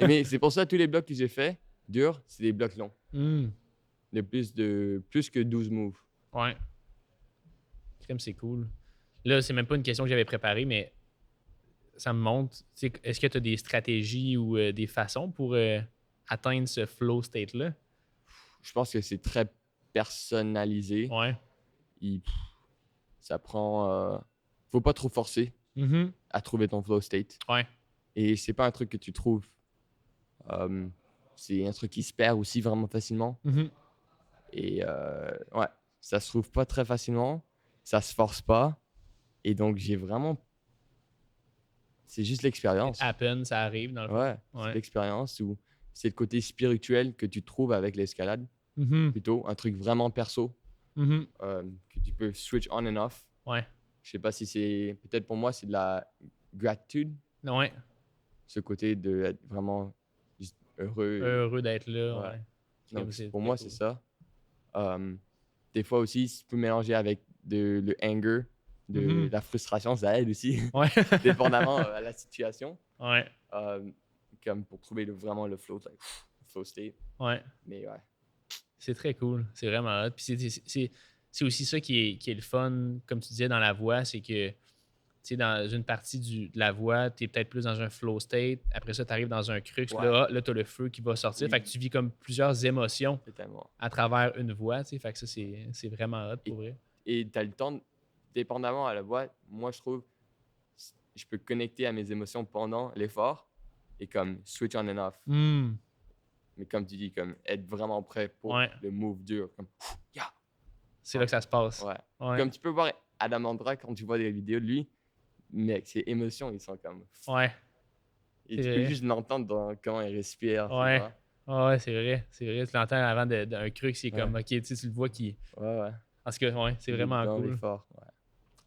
Mais c'est pour ça tous les blocs que j'ai fait, durs, c'est des blocs longs. De plus que 12 moves. Ouais. Comme c'est cool. Là, c'est même pas une question que j'avais préparée, mais ça me montre. Est-ce que tu as des stratégies ou des façons pour atteindre ce flow state-là? Je pense que c'est très personnalisé. Ouais. Ça prend. Faut pas trop forcer à trouver ton flow state. Ouais. Et c'est pas un truc que tu trouves C'est un truc qui se perd aussi vraiment facilement. Et ouais, ça se trouve pas très facilement, ça se force pas. Et donc, j'ai vraiment. C'est juste l'expérience. À peine, ça arrive dans le fond. Ouais, c'est l'expérience ou c'est le côté spirituel que tu trouves avec l'escalade. Plutôt un truc vraiment perso que tu peux switch on and off. Ouais. Je sais pas si c'est. Peut-être pour moi, c'est de la gratitude. Ouais. Ce côté d'être vraiment juste heureux. Heureux d'être là. Ouais. Ouais. Donc, pour moi, c'est ça. Des fois aussi, si tu peux mélanger avec le anger, de la frustration, ça aide aussi. Ouais. Dépendamment à la situation. Ouais. Comme pour trouver vraiment le flow, flow state. Ouais. Mais ouais. C'est très cool. C'est vraiment hot. Puis c'est aussi ça qui est le fun, comme tu disais, dans la voix, c'est que tu sais, dans une partie de la voix, tu es peut-être plus dans un flow state. Après ça, tu arrives dans un crux. Ouais. Là tu as le feu qui va sortir. Fait que tu vis comme plusieurs émotions à travers une voix. Fait que ça, c'est vraiment hot pour vrai. Et tu as le temps, dépendamment à la voix, moi, je trouve, je peux connecter à mes émotions pendant l'effort et comme switch on and off. Mais comme tu dis, comme être vraiment prêt pour le move dur. Comme, yeah. C'est là que ça se passe. Ouais. Comme tu peux voir Adam Andra quand tu vois des vidéos de lui, mec, ses émotions, ils sont comme. Ouais. Et tu peux juste l'entendre dans comment il respire. Ouais. Ouais, c'est vrai. C'est vrai. Tu l'entends avant d'un crux, c'est comme, ok, tu le vois qui. Ouais. Parce que, ouais, c'est vraiment dans cool. l'effort, ouais.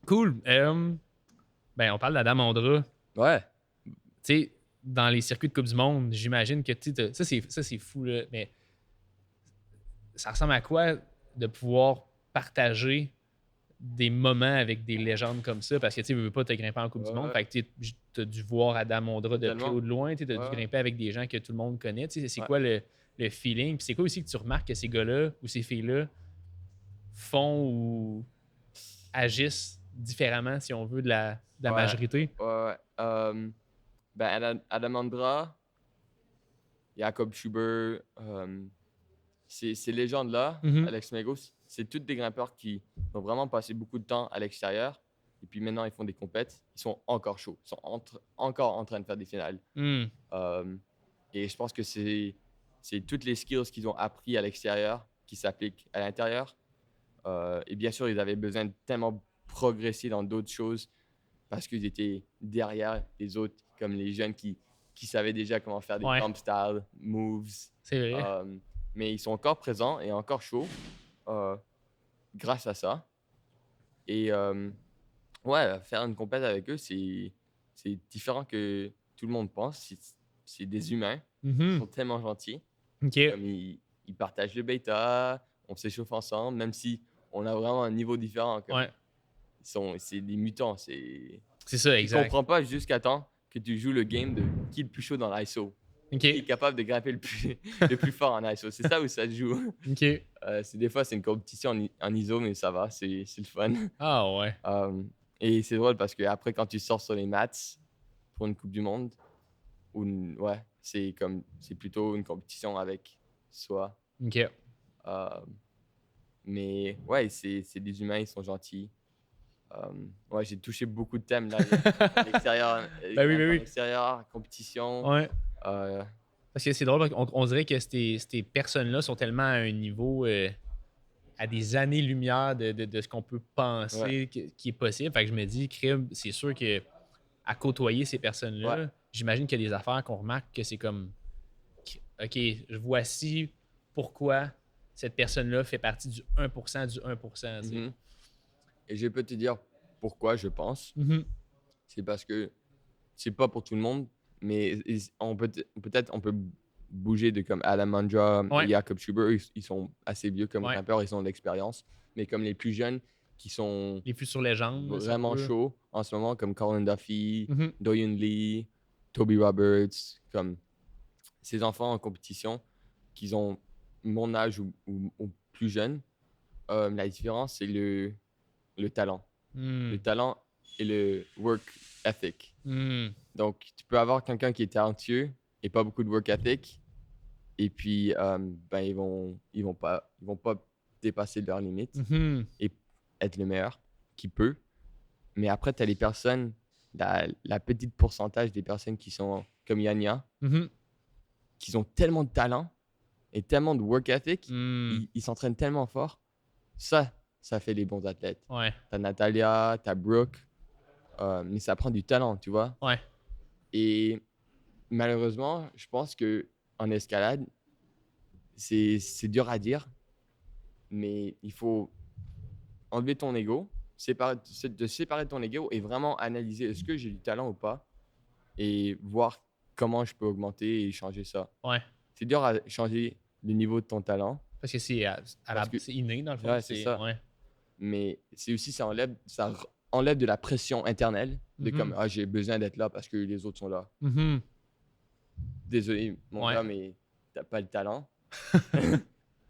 Cool. Ben, on parle d'Adam Andra. Ouais. Tu sais, dans les circuits de Coupe du Monde, j'imagine que ça c'est fou, là, mais ça ressemble à quoi de pouvoir partager des moments avec des légendes comme ça? Parce que tu veux pas te grimper en Coupe du Monde. Fait que tu as dû voir Adam Ondra de près ou de loin. Tu as dû grimper avec des gens que tout le monde connaît. C'est quoi le feeling? Puis c'est quoi aussi que tu remarques que ces gars-là ou ces filles-là font ou agissent différemment, si on veut, de la majorité? Ouais. Ben, Adam Andra, Jakob Schubert, ces légendes-là, Alex Megos, c'est toutes des grimpeurs qui ont vraiment passé beaucoup de temps à l'extérieur. Et puis maintenant, ils font des compètes. Ils sont encore chauds. Ils sont encore en train de faire des finales. Et je pense que c'est toutes les skills qu'ils ont appris à l'extérieur qui s'appliquent à l'intérieur. Et bien sûr, ils avaient besoin de tellement progresser dans d'autres choses parce qu'ils étaient derrière les autres, comme les jeunes qui savaient déjà comment faire des jump style, moves. C'est vrai. Mais ils sont encore présents et encore chauds grâce à ça. Et faire une compète avec eux, c'est différent que tout le monde pense. C'est des humains. Ils sont tellement gentils. Comme ils partagent le bêta, on s'échauffe ensemble, même si on a vraiment un niveau différent. C'est des mutants. C'est ça, exact. Tu comprends pas jusqu'à temps que tu joues le game de qui est le plus chaud dans l'ISO. Qui est capable de grimper le plus fort en ISO. C'est ça où ça se joue. Des fois, c'est une compétition en ISO, mais ça va, c'est le fun. Ah ouais. Et c'est drôle parce qu'après, quand tu sors sur les mats pour une Coupe du Monde, c'est plutôt une compétition avec soi. Mais ouais, c'est des humains, ils sont gentils. J'ai touché beaucoup de thèmes là. L'extérieur, l'extérieur, compétition. Ouais. Parce que c'est drôle, on dirait que ces personnes-là sont tellement à un niveau, à des années-lumière de ce qu'on peut penser qui est possible. Fait que je me dis, crime, c'est sûr que à côtoyer ces personnes-là, j'imagine qu'il y a des affaires qu'on remarque que c'est comme, OK, voici pourquoi cette personne-là fait partie du 1% du 1%. Et je peux te dire pourquoi je pense. C'est parce que c'est pas pour tout le monde, mais on peut bouger de comme Adam Andra et Jakob Schubert. Ils sont assez vieux comme grimpeurs, ils ont de l'expérience. Mais comme les plus jeunes qui sont les futurs légendes, vraiment chauds en ce moment, comme Colin Duffy, Doyen Lee, Toby Roberts, comme ces enfants en compétition qui ont mon âge ou plus jeune, la différence, c'est le talent. Le talent et le work ethic. Donc, tu peux avoir quelqu'un qui est talentueux et pas beaucoup de work ethic. Et puis, ils vont pas dépasser leurs limites et être le meilleur qui peut. Mais après, tu as les personnes, la petite pourcentage des personnes qui sont comme Yanya, qu'ils ont tellement de talent et tellement de work ethic. Hmm. Ils s'entraînent tellement fort. Ça fait les bons athlètes. Ouais. T'as Natalia, t'as Brooke, mais ça prend du talent, tu vois. Ouais. Et malheureusement, je pense que en escalade, c'est dur à dire, mais il faut enlever ton ego, séparer de ton ego et vraiment analyser est-ce que j'ai du talent ou pas et voir comment je peux augmenter et changer ça. Ouais. C'est dur à changer le niveau de ton talent, Parce que c'est c'est inné, dans le fond. Ouais, c'est ça. Ouais. mais c'est aussi ça enlève de la pression interne de Mhm. comme j'ai besoin d'être là parce que les autres sont là. Mhm. Désolé mon Ouais. gars, mais t'as pas le talent.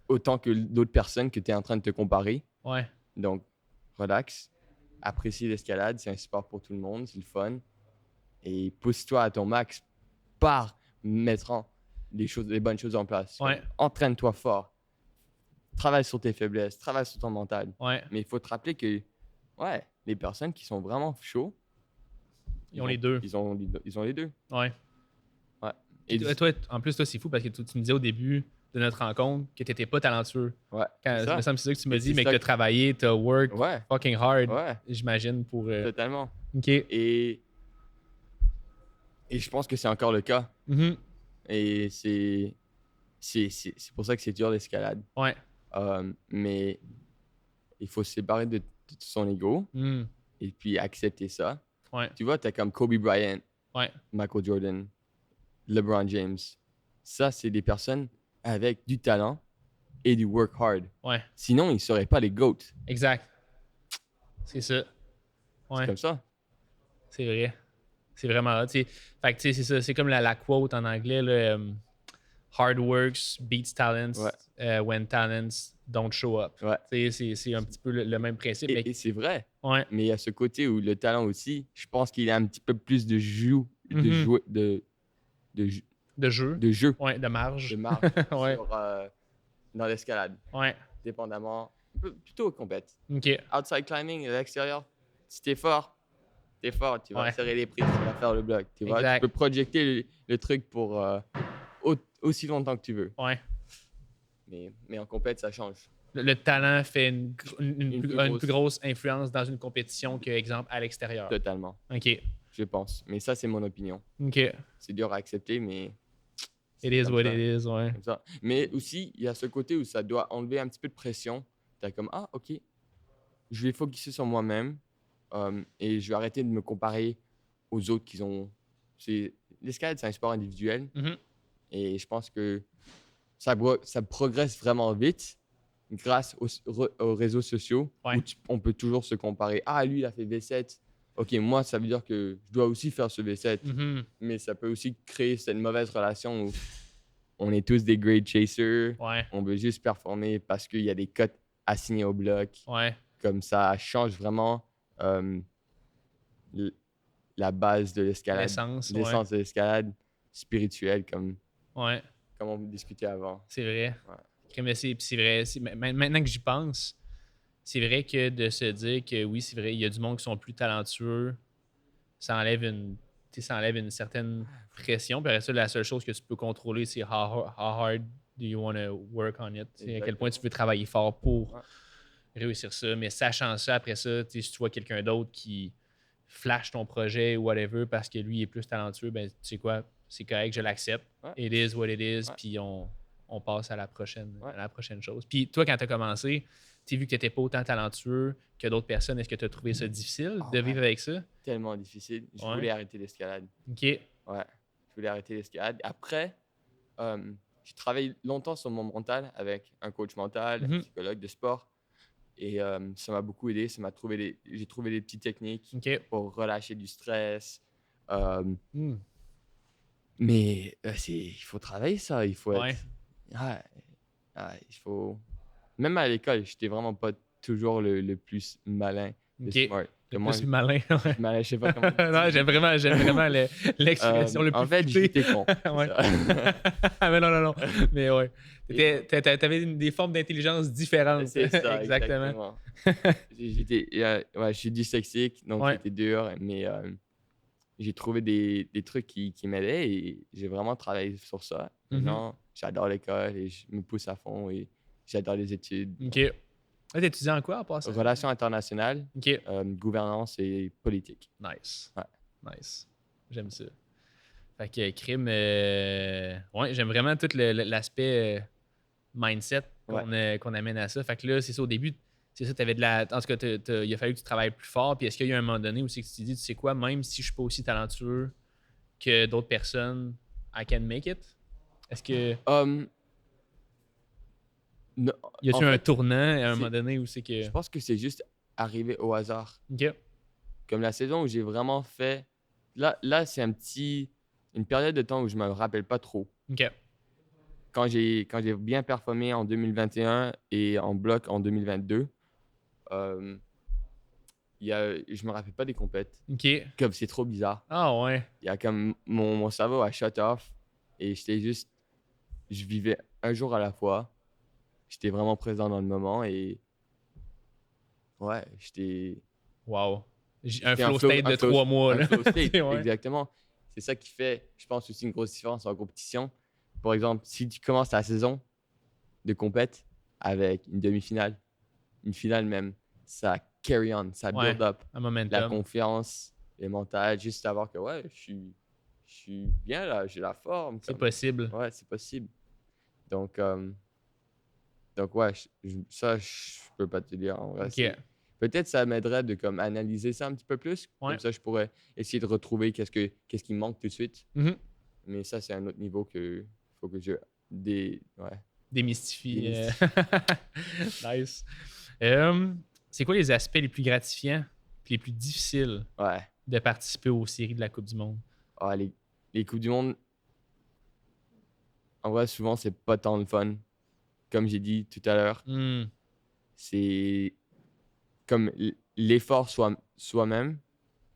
Autant que d'autres personnes que tu es en train de te comparer. Ouais. Donc, relax. Apprécie l'escalade. C'est un sport pour tout le monde. C'est le fun. Et pousse-toi à ton max par mettant les bonnes choses en place. Ouais. Comme, entraîne-toi fort. Travaille sur tes faiblesses. Travaille sur ton mental. Ouais. Mais il faut te rappeler que, ouais, les personnes qui sont vraiment chauds, Ils ont les deux. Ils ont les deux. Ouais. Ouais. Et toi, en plus, toi, c'est fou parce que tu me disais au début de notre rencontre que tu n'étais pas talentueux. Ouais. Quand, c'est ça. me semble que c'est ça que tu me Et dis, c'est mais que ça tu as travaillé, tu as work Ouais. fucking hard, Ouais. j'imagine, pour. Totalement. OK. Et je pense que c'est encore le cas. Mhm. Et c'est pour ça que c'est dur l'escalade. Ouais. Mais il faut se séparer de son ego Mm. et puis accepter ça. Ouais. Tu vois, tu as comme Kobe Bryant, Ouais. Michael Jordan, LeBron James. Ça, c'est des personnes avec du talent et du work hard. Ouais. Sinon, ils ne seraient pas les GOAT. Exact. C'est ça. C'est Ouais. comme ça. C'est vrai. C'est vraiment hot. Fait que tu sais, c'est ça. C'est comme la quote en anglais, là, hard works beats talents when talents don't show up. Ouais. C'est un petit peu le même principe. Et c'est vrai. Ouais. Mais il y a ce côté où le talent aussi, je pense qu'il a un petit peu plus de Mhm. De jeu. de jeu, Ouais, de marge. de marge Ouais. dans l'escalade, Ouais. dépendamment, plutôt compète. OK. Outside climbing, à l'extérieur, si t'es fort, tu vas Ouais. serrer les prises, tu vas faire le bloc, tu vois. Exact. Tu peux projecter le truc pour aussi longtemps que tu veux. Ouais. Mais en compète, ça change. Le talent fait une Une plus grosse influence dans une compétition que, exemple, à l'extérieur. Totalement, OK. je pense. Mais ça, c'est mon opinion. OK. C'est dur à accepter, mais It is comme what ça. it is, ouais. Comme ça. Mais aussi, il y a ce côté où ça doit enlever un petit peu de pression. Tu as comme, OK, je vais focuser sur moi-même et je vais arrêter de me comparer aux autres qui ont... L'escalade, c'est un sport individuel Mhm. et je pense que ça progresse vraiment vite grâce aux réseaux sociaux Ouais. où on peut toujours se comparer. Lui, il a fait V7. OK, moi, ça veut dire que je dois aussi faire ce V7. Mhm. Mais ça peut aussi créer cette mauvaise relation où on est tous des grade chasers. Ouais. On veut juste performer parce qu'il y a des cotes assignées au bloc. Ouais. Comme ça change vraiment la base de l'escalade. L'essence. L'essence de l'escalade spirituelle, comme Ouais. on discutait avant. C'est vrai. Ouais. Mais c'est vrai. Maintenant que j'y pense, c'est vrai que de se dire que oui, c'est vrai, il y a du monde qui sont plus talentueux, ça enlève une certaine pression. Puis après ça, la seule chose que tu peux contrôler, c'est how hard do you want to work on it. À quel point tu veux travailler fort pour réussir ça. Mais sachant ça, après ça, si tu vois quelqu'un d'autre qui flash ton projet ou whatever parce que lui est plus talentueux, ben tu sais quoi, c'est correct, je l'accepte. Ouais. It is what it is, puis on passe à la prochaine chose. Puis toi, quand tu as commencé, tu as vu que tu n'étais pas autant talentueux que d'autres personnes. Est-ce que tu as trouvé ça difficile de vivre avec ça? Tellement difficile. Je Ouais. voulais arrêter l'escalade. OK. Ouais, je voulais arrêter l'escalade. Après, j'ai travaillé longtemps sur mon mental avec un coach mental, un psychologue de sport. Et ça m'a beaucoup aidé. J'ai trouvé des petites techniques OK. pour relâcher du stress. Hmm. Mais il faut travailler ça. Il faut Ouais. être... il faut... Même à l'école, j'étais vraiment pas toujours le plus malin. Le OK. smart. Le Moi, plus malin. Ouais. malin, je sais pas comment... Non, j'aime vraiment l'expression le plus en fait, poussée. j'étais con. Ouais. Ça. Mais non. Mais ouais. T'avais des formes d'intelligence différentes. C'est ça, Exactement. je suis dyslexique, donc Ouais. c'était dur. Mais j'ai trouvé des trucs qui m'aidaient et j'ai vraiment travaillé sur ça. Maintenant, j'adore l'école et je me pousse à fond et j'adore les études. OK. T'étudies en quoi, à part ça? Relations internationales, OK. gouvernance et politique. Nice. Ouais. Nice. J'aime ça. Fait que crime... Ouais, j'aime vraiment tout l'aspect mindset qu'on amène à ça. Fait que là, c'est ça, au début, c'est ça, t'avais de la... En tout cas, il a fallu que tu travailles plus fort. Puis est-ce qu'il y a eu un moment donné où c'est que tu t'es dit, tu sais quoi, même si je suis pas aussi talentueux que d'autres personnes, I can make it? Est-ce que... Non, Y a-tu en un fait, tournant à un moment donné où c'est que... je pense que c'est juste arrivé au hasard. OK. Comme la saison où j'ai vraiment fait... Là c'est une période de temps où je me rappelle pas trop. OK. Quand j'ai bien performé en 2021 et en bloc en 2022, je me rappelle pas des compètes. OK. Comme c'est trop bizarre. Ah ouais. Il y a comme mon cerveau a shut off et je vivais un jour à la fois. J'étais vraiment présent dans le moment et ouais, j'étais Wow. Un j'étais flow state de 3 mois. un Là. flow state, Ouais. exactement. C'est ça qui fait, je pense, aussi une grosse différence en compétition. Par exemple, si tu commences ta saison de compète avec une demi-finale, une finale même, ça carry on, ça Ouais, build up. un La momentum. confiance, les mentales, juste savoir que ouais, je suis bien là, j'ai la forme. C'est comme- possible. Ouais, c'est possible. Donc ouais, ça, je peux pas te dire. En vrai, OK. peut-être ça m'aiderait de comme analyser ça un petit peu plus. Ouais. Comme ça, je pourrais essayer de retrouver qu'est-ce qui me manque tout de suite. Mhm. Mais ça, c'est un autre niveau que faut que je ouais. Démystifie. Démystifie. Nice. C'est quoi les aspects les plus gratifiants et les plus difficiles Ouais. de participer aux séries de la Coupe du Monde? Ah, les Coupes du Monde, en vrai, souvent, c'est pas tant de fun. Comme j'ai dit tout à l'heure, c'est comme l'effort soi-même,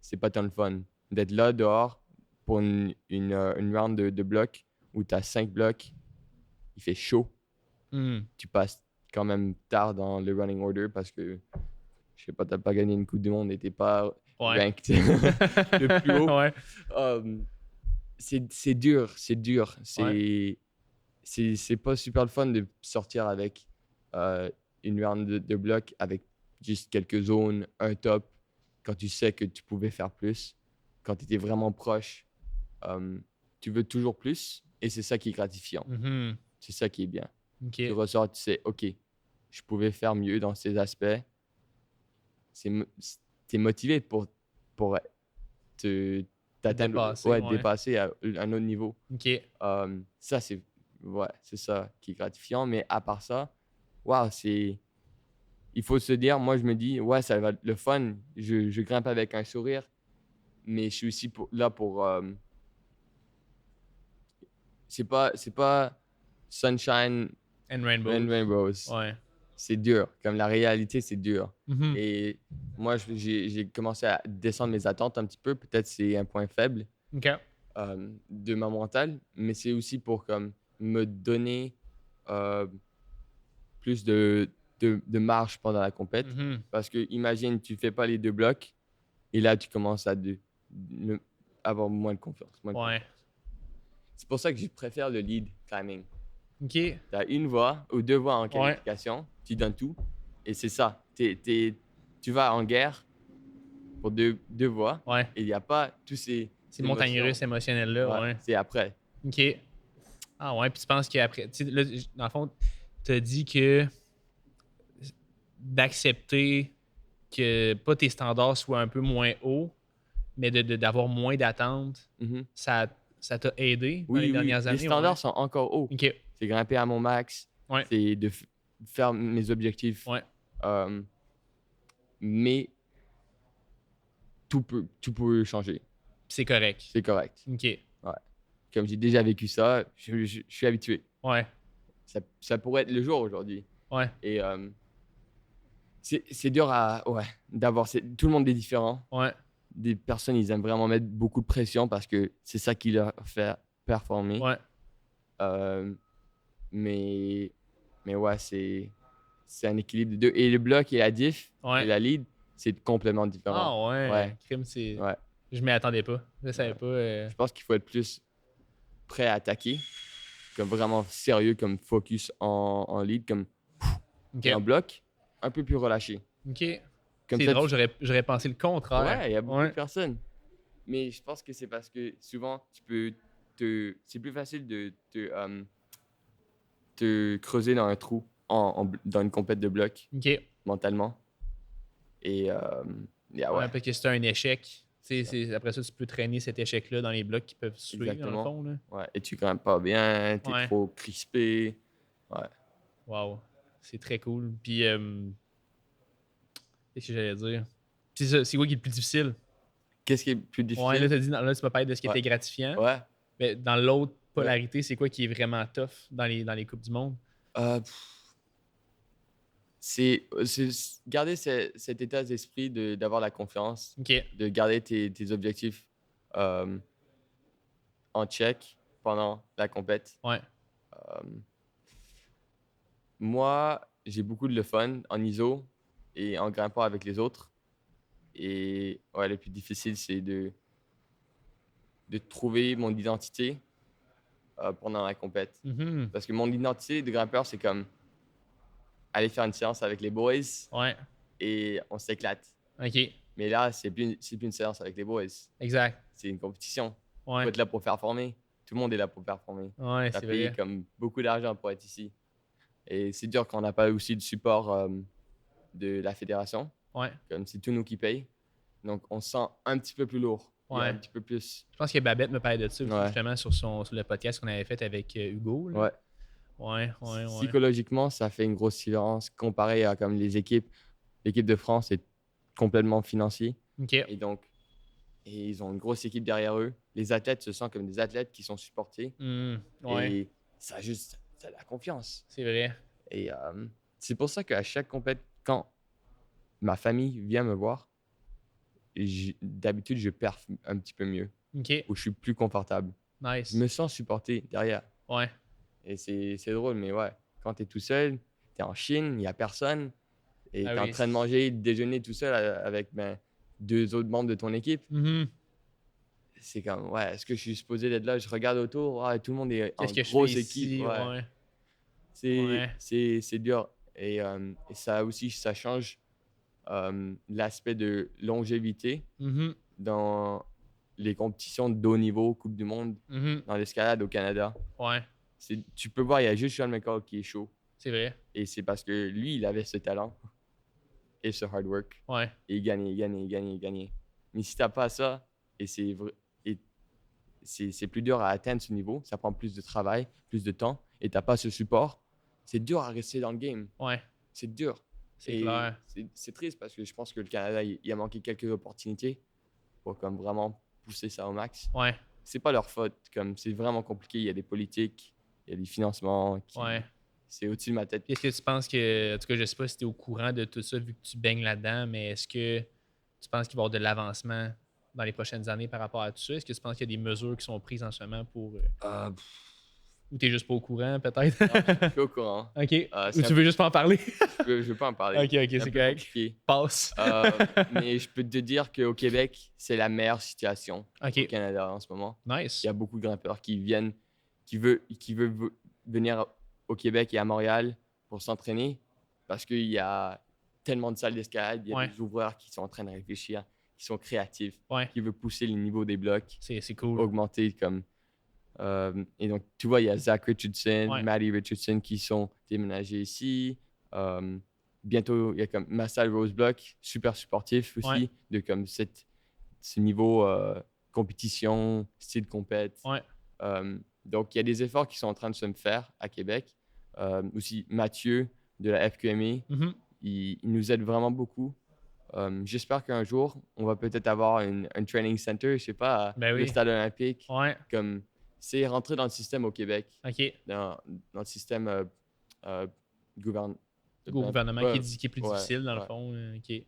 c'est pas tant de fun. D'être là dehors pour une round de blocs où tu as 5 blocs, il fait chaud. Tu passes quand même tard dans le running order parce que, je sais pas, t'as pas gagné une Coupe du Monde et t'es pas ranked le plus haut. Ouais. C'est dur, c'est dur. Ouais. C'est pas super le fun de sortir avec une round de blocs avec juste quelques zones, un top, quand tu sais que tu pouvais faire plus, quand tu étais vraiment proche. Tu veux toujours plus et c'est ça qui est gratifiant. Mhm. C'est ça qui est bien. OK. Tu ressors, tu sais, OK, je pouvais faire mieux dans ces aspects. T'es motivé pour t'atteindre, Dépasser, ouais. dépasser à un autre niveau. OK. Ça, c'est ça qui est gratifiant. Mais à part ça, wow, il faut se dire, moi, je me dis, ouais, ça va être le fun. Je grimpe avec un sourire, mais je suis aussi là pour. C'est pas sunshine And Rainbow. and rainbows. Ouais. C'est dur. Comme la réalité, c'est dur. Mhm. Et moi, j'ai commencé à descendre mes attentes un petit peu. Peut-être c'est un point faible OK. de ma mentale, mais c'est aussi pour comme me donner plus de marge pendant la compète. Mhm. Parce que imagine, tu fais pas les 2 blocs et là, tu commences à avoir moins de confiance. Ouais. C'est pour ça que je préfère le lead climbing. OK. Tu as une voie ou 2 voies en qualification, tu donnes tout et c'est ça. Tu vas en guerre pour deux voies Ouais. et il n'y a pas tous ces. C'est le montagne russe émotionnel-là. Ouais. C'est après. OK. Ah ouais, puis tu penses qu'après... Tu sais, là, dans le fond, tu as dit que d'accepter que pas tes standards soient un peu moins hauts, mais d'avoir moins d'attentes, Mhm. ça t'a aidé dans Oui, les dernières années? les standards sont encore hauts. OK. C'est grimper à mon max, Ouais. c'est de faire mes objectifs. Ouais. Mais tout peut changer. C'est correct. C'est correct. OK. Comme j'ai déjà vécu ça, je suis habitué. Ouais. Ça pourrait être le jour aujourd'hui. Ouais. Et c'est dur d'avoir. Tout le monde est différent. Ouais. Des personnes, ils aiment vraiment mettre beaucoup de pression parce que c'est ça qui leur fait performer. Ouais. Mais ouais, c'est un équilibre de deux. Et le bloc et la diff Ouais. et la lead, c'est complètement différent. Ah ouais. Ouais. Crime, c'est... Ouais. Je m'y attendais pas. Je savais pas. Je pense qu'il faut être plus prêt à attaquer, comme vraiment sérieux, comme focus en lead, comme Ok. et en bloc, un peu plus relâché. Ok. Comme C'est ça, drôle, j'aurais pensé le contraire. ouais, il y a beaucoup Ouais. de personnes. Mais je pense que c'est parce que souvent, c'est plus facile de te creuser dans un trou dans une compète de bloc Ok. mentalement. Et yeah, Ouais, ouais, parce que c'est un échec. Après ça, tu peux traîner cet échec-là dans les blocs qui peuvent suivre, dans le exactement. fond. Là. Ouais. Et tu grimpes pas bien, t'es Ouais. trop crispé. Ouais. Wow. C'est très cool. Puis, qu'est-ce que j'allais dire? C'est ça, c'est quoi qui est le plus difficile? Qu'est-ce qui est plus Ouais, là, difficile? là, tu m'as parlé de ce qui Ouais. était gratifiant. Ouais. Mais dans l'autre polarité, c'est quoi qui est vraiment tough dans les Coupes du Monde? Pff, c'est garder cet état d'esprit d'avoir la confiance, Ok. de garder tes objectifs euh, en check pendant la compète. Ouais. Euh, Moi, j'ai beaucoup de le fun en ISO et en grimpant avec les autres. Et ouais, le plus difficile, c'est de trouver mon identité pendant la compète. Mhm. Parce que mon identité de grimpeur, c'est comme aller faire une séance avec les boys Ouais. et on s'éclate. Ok. Mais là, c'est plus une séance avec les boys. Exact. C'est une compétition. Il faut Ouais. être là pour performer. Tout le monde est là pour performer. Ouais, T'as c'est payé vrai. comme beaucoup d'argent pour être ici. Et c'est dur quand on n'a pas aussi le support de la fédération. Ouais. Comme c'est tout nous qui paye. Donc, on se sent un petit peu plus lourd. Il y a Ouais. un petit peu plus. Je pense que Babette me parlait de ça aussi, Ouais. justement, sur le podcast qu'on avait fait avec Hugo. Là. Ouais. Ouais, ouais, ouais. Psychologiquement, ça fait une grosse différence comparé à comme les équipes. L'équipe de France est complètement financier. Ok. Et donc, ils ont une grosse équipe derrière eux. Les athlètes se sentent comme des athlètes qui sont supportés. Ouais, Et ça a de la confiance. c'est vrai. Et c'est pour ça qu'à chaque compète, quand ma famille vient me voir, d'habitude, je perf un petit peu mieux. Ok. Où je suis plus confortable. Nice. Je me sens supporté derrière. Ouais. Et c'est drôle, mais ouais, quand tu es tout seul, tu es en Chine, il n'y a personne, et Ah tu es en oui, train de manger, de déjeuner tout seul avec deux autres membres de ton équipe, Mhm. c'est comme, ouais, est-ce que je suis supposé d'être là? Je regarde autour, ouais, tout le monde est en Qu'est-ce que je grosse fais équipe. ici? Ouais. Ouais. C'est Ouais. c'est dur. Et ça aussi, ça change l'aspect de longévité Mhm. dans les compétitions de haut niveau, Coupe du Monde, Mhm. dans l'escalade au Canada. Ouais. Tu peux voir, il y a juste Sean McCall qui est chaud. C'est vrai. Et c'est parce que lui, il avait ce talent et ce hard work. Ouais. Et il gagnait. Mais si tu n'as pas ça, et c'est plus dur à atteindre ce niveau, ça prend plus de travail, plus de temps, et tu n'as pas ce support, c'est dur à rester dans le game. Ouais. C'est dur. C'est Et clair. c'est triste parce que je pense que le Canada, il a manqué quelques opportunités pour comme vraiment pousser ça au max. Ouais. C'est pas leur faute, comme c'est vraiment compliqué. Il y a des politiques, il y a des financements. Ouais. C'est au-dessus de ma tête. Puis est-ce que tu penses que, en tout cas, je sais pas si tu es au courant de tout ça vu que tu baignes là-dedans, mais est-ce que tu penses qu'il va y avoir de l'avancement dans les prochaines années par rapport à tout ça? Est-ce que tu penses qu'il y a des mesures qui sont prises en ce moment pour. Ou t'es juste pas au courant, peut-être? Je suis au courant. Ok. c'est Ou tu veux juste pas en parler? Je veux pas en parler. Ok, C'est un c'est peu correct. compliqué. Passe. Mais je peux te dire qu'au Québec, c'est la meilleure situation Ok. au Canada en ce moment. Nice. Il y a beaucoup de grimpeurs qui veulent venir au Québec et à Montréal pour s'entraîner parce qu'il y a tellement de salles d'escalade, il y a Ouais. des ouvreurs qui sont en train de réfléchir, qui sont créatifs, Ouais. qui veulent pousser le niveau des blocs, C'est cool. augmenter comme. Et donc, tu vois, il y a Zach Richardson, Ouais. Maddie Richardson qui sont déménagés ici. Bientôt, il y a comme Massal Roseblock, super sportif aussi, Ouais. de comme ce niveau compétition, style compète. Ouais. Donc, il y a des efforts qui sont en train de se faire à Québec. Aussi, Mathieu de la FQME, Mhm. il nous aide vraiment beaucoup. J'espère qu'un jour, on va peut-être avoir un training center, je sais pas, Ben oui. le stade olympique. Ouais. Comme, c'est rentrer dans le système au Québec, Ok. dans le système gouvernement. Gouvernement Ouais, qui est plus ouais, difficile, dans le ouais. fond. Ok.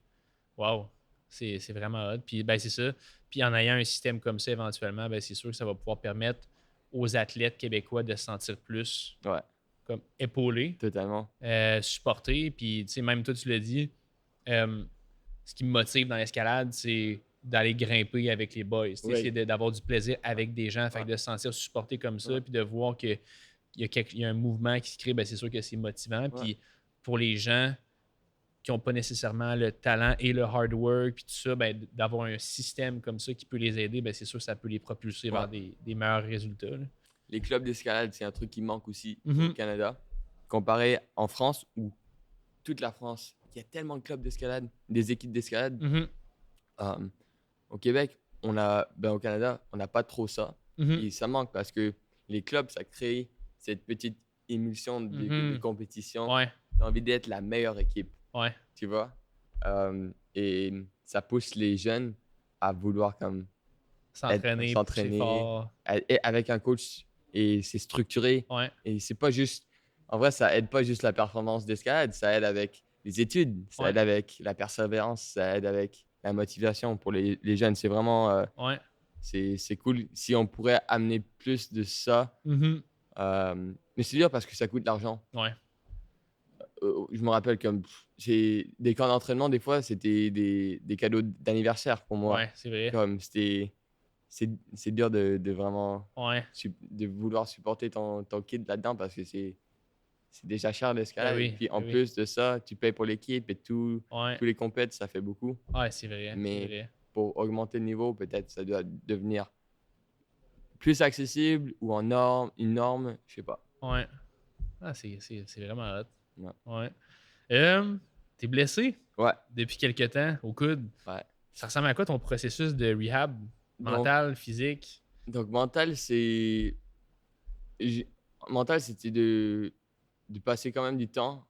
Wow. C'est vraiment hot. Puis, ben, c'est ça. Puis, en ayant un système comme ça, éventuellement, ben, c'est sûr que ça va pouvoir permettre aux athlètes québécois de se sentir plus Ouais, comme épaulés, totalement. supportés. Puis, tu sais, même toi, tu l'as dit, ce qui me motive dans l'escalade, c'est d'aller grimper avec les boys. Oui. C'est d'avoir du plaisir avec des gens, fait que de se sentir supporté comme ça, puis de voir qu'il y a un mouvement qui se crée, ben c'est sûr que c'est motivant. Puis pour les gens qui n'ont pas nécessairement le talent et le hard work, puis tout ça, ben, d'avoir un système comme ça qui peut les aider, ben c'est sûr que ça peut les propulser vers des meilleurs résultats. Là. Les clubs d'escalade, c'est un truc qui manque aussi Mhm. au Canada. Comparé en France, où toute la France, il y a tellement de clubs d'escalade, des équipes d'escalade. Mhm. Au Québec, au Canada, on n'a pas trop ça. Mhm. Et ça manque parce que les clubs, ça crée cette petite émulsion de compétition. Ouais, Tu as envie d'être la meilleure équipe, ouais, tu vois. Et ça pousse les jeunes à vouloir comme s'entraîner, s'entraîner. pousser fort. Avec un coach, et c'est structuré. Ouais, Et c'est pas juste. En vrai, ça aide pas juste la performance d'escalade, ça aide avec les études, ça aide avec la persévérance, ça aide avec la motivation pour les jeunes. C'est vraiment. ouais. C'est cool si on pourrait amener plus de ça. Mhm. Mais c'est dur parce que ça coûte de l'argent. Ouais, Je me rappelle comme j'ai des camps d'entraînement, des fois, c'était des cadeaux d'anniversaire pour moi. ouais, c'est vrai. Comme c'est dur de vraiment Ouais, de vouloir supporter ton kid là-dedans parce que c'est déjà cher l'escalade. Ben oui, Et puis en ben oui. plus de ça, tu payes pour l'équipe et tous ouais, les compètes, ça fait beaucoup. ouais, c'est vrai. Mais- C'est vrai. Pour augmenter le niveau, peut-être ça doit devenir plus accessible ou une norme, je sais pas. Ouais. Ah, c'est vraiment hot. Ouais. Ouais. T'es blessé Ouais, depuis quelque temps au coude. ouais. Ça ressemble à quoi ton processus de rehab mental, physique? Donc mental, mental, c'était de passer quand même du temps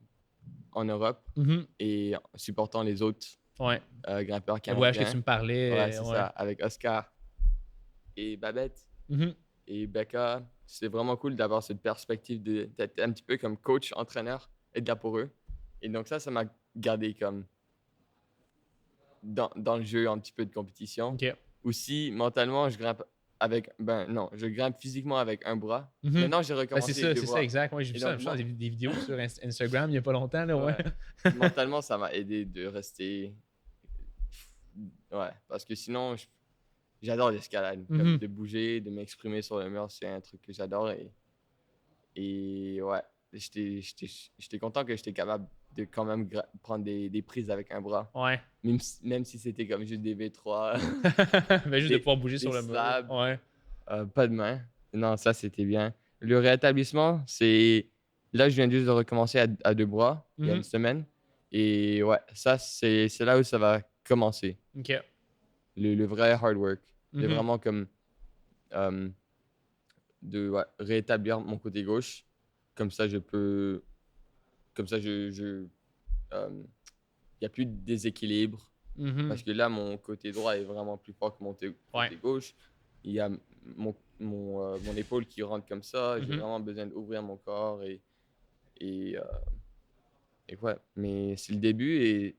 en Europe Mhm. et en supportant les autres Ouais. grimpeurs Le voyage canadiens. que tu me parlais. Ouais, c'est ça, avec Oscar et Babette Mhm. et Becca. C'est vraiment cool d'avoir cette perspective d'être un petit peu comme coach, entraîneur, être là pour eux. Et donc ça m'a gardé comme dans le jeu, un petit peu de compétition. Ok. Aussi, mentalement, je grimpe je grimpe physiquement avec un bras. Mhm. Maintenant, j'ai Ben, recommencé c'est avec ça, deux bras. exact. Moi, j'ai Et vu ça, donc, je pense, des vidéos sur Instagram il n'y a pas longtemps. Là, ouais. Mentalement, ça m'a aidé de rester. Ouais, parce que sinon, j'adore l'escalade. Comme Mhm. de bouger, de m'exprimer sur le mur, c'est un truc que j'adore. Et ouais, j'étais content que j'étais capable de quand même prendre des prises avec un bras. Ouais. Même si c'était comme juste des V3, Ben, juste de pouvoir bouger sur le mur. slabs. Ouais. Pas de main. Non, ça c'était bien. Le rétablissement, c'est. Là, je viens juste de recommencer à deux bras il y a Mhm. une semaine. Et ouais, ça, c'est là où ça va commencer. Ok. Le vrai hard work. C'est Mhm. vraiment comme de rétablir mon côté gauche. Comme ça, je peux. Comme ça, il n'y a plus de déséquilibre. Mhm. Parce que là, mon côté droit est vraiment plus fort que mon côté gauche. Il y a mon épaule qui rentre comme ça. J'ai Mhm. vraiment besoin d'ouvrir mon corps. Et ouais, mais c'est le début. Et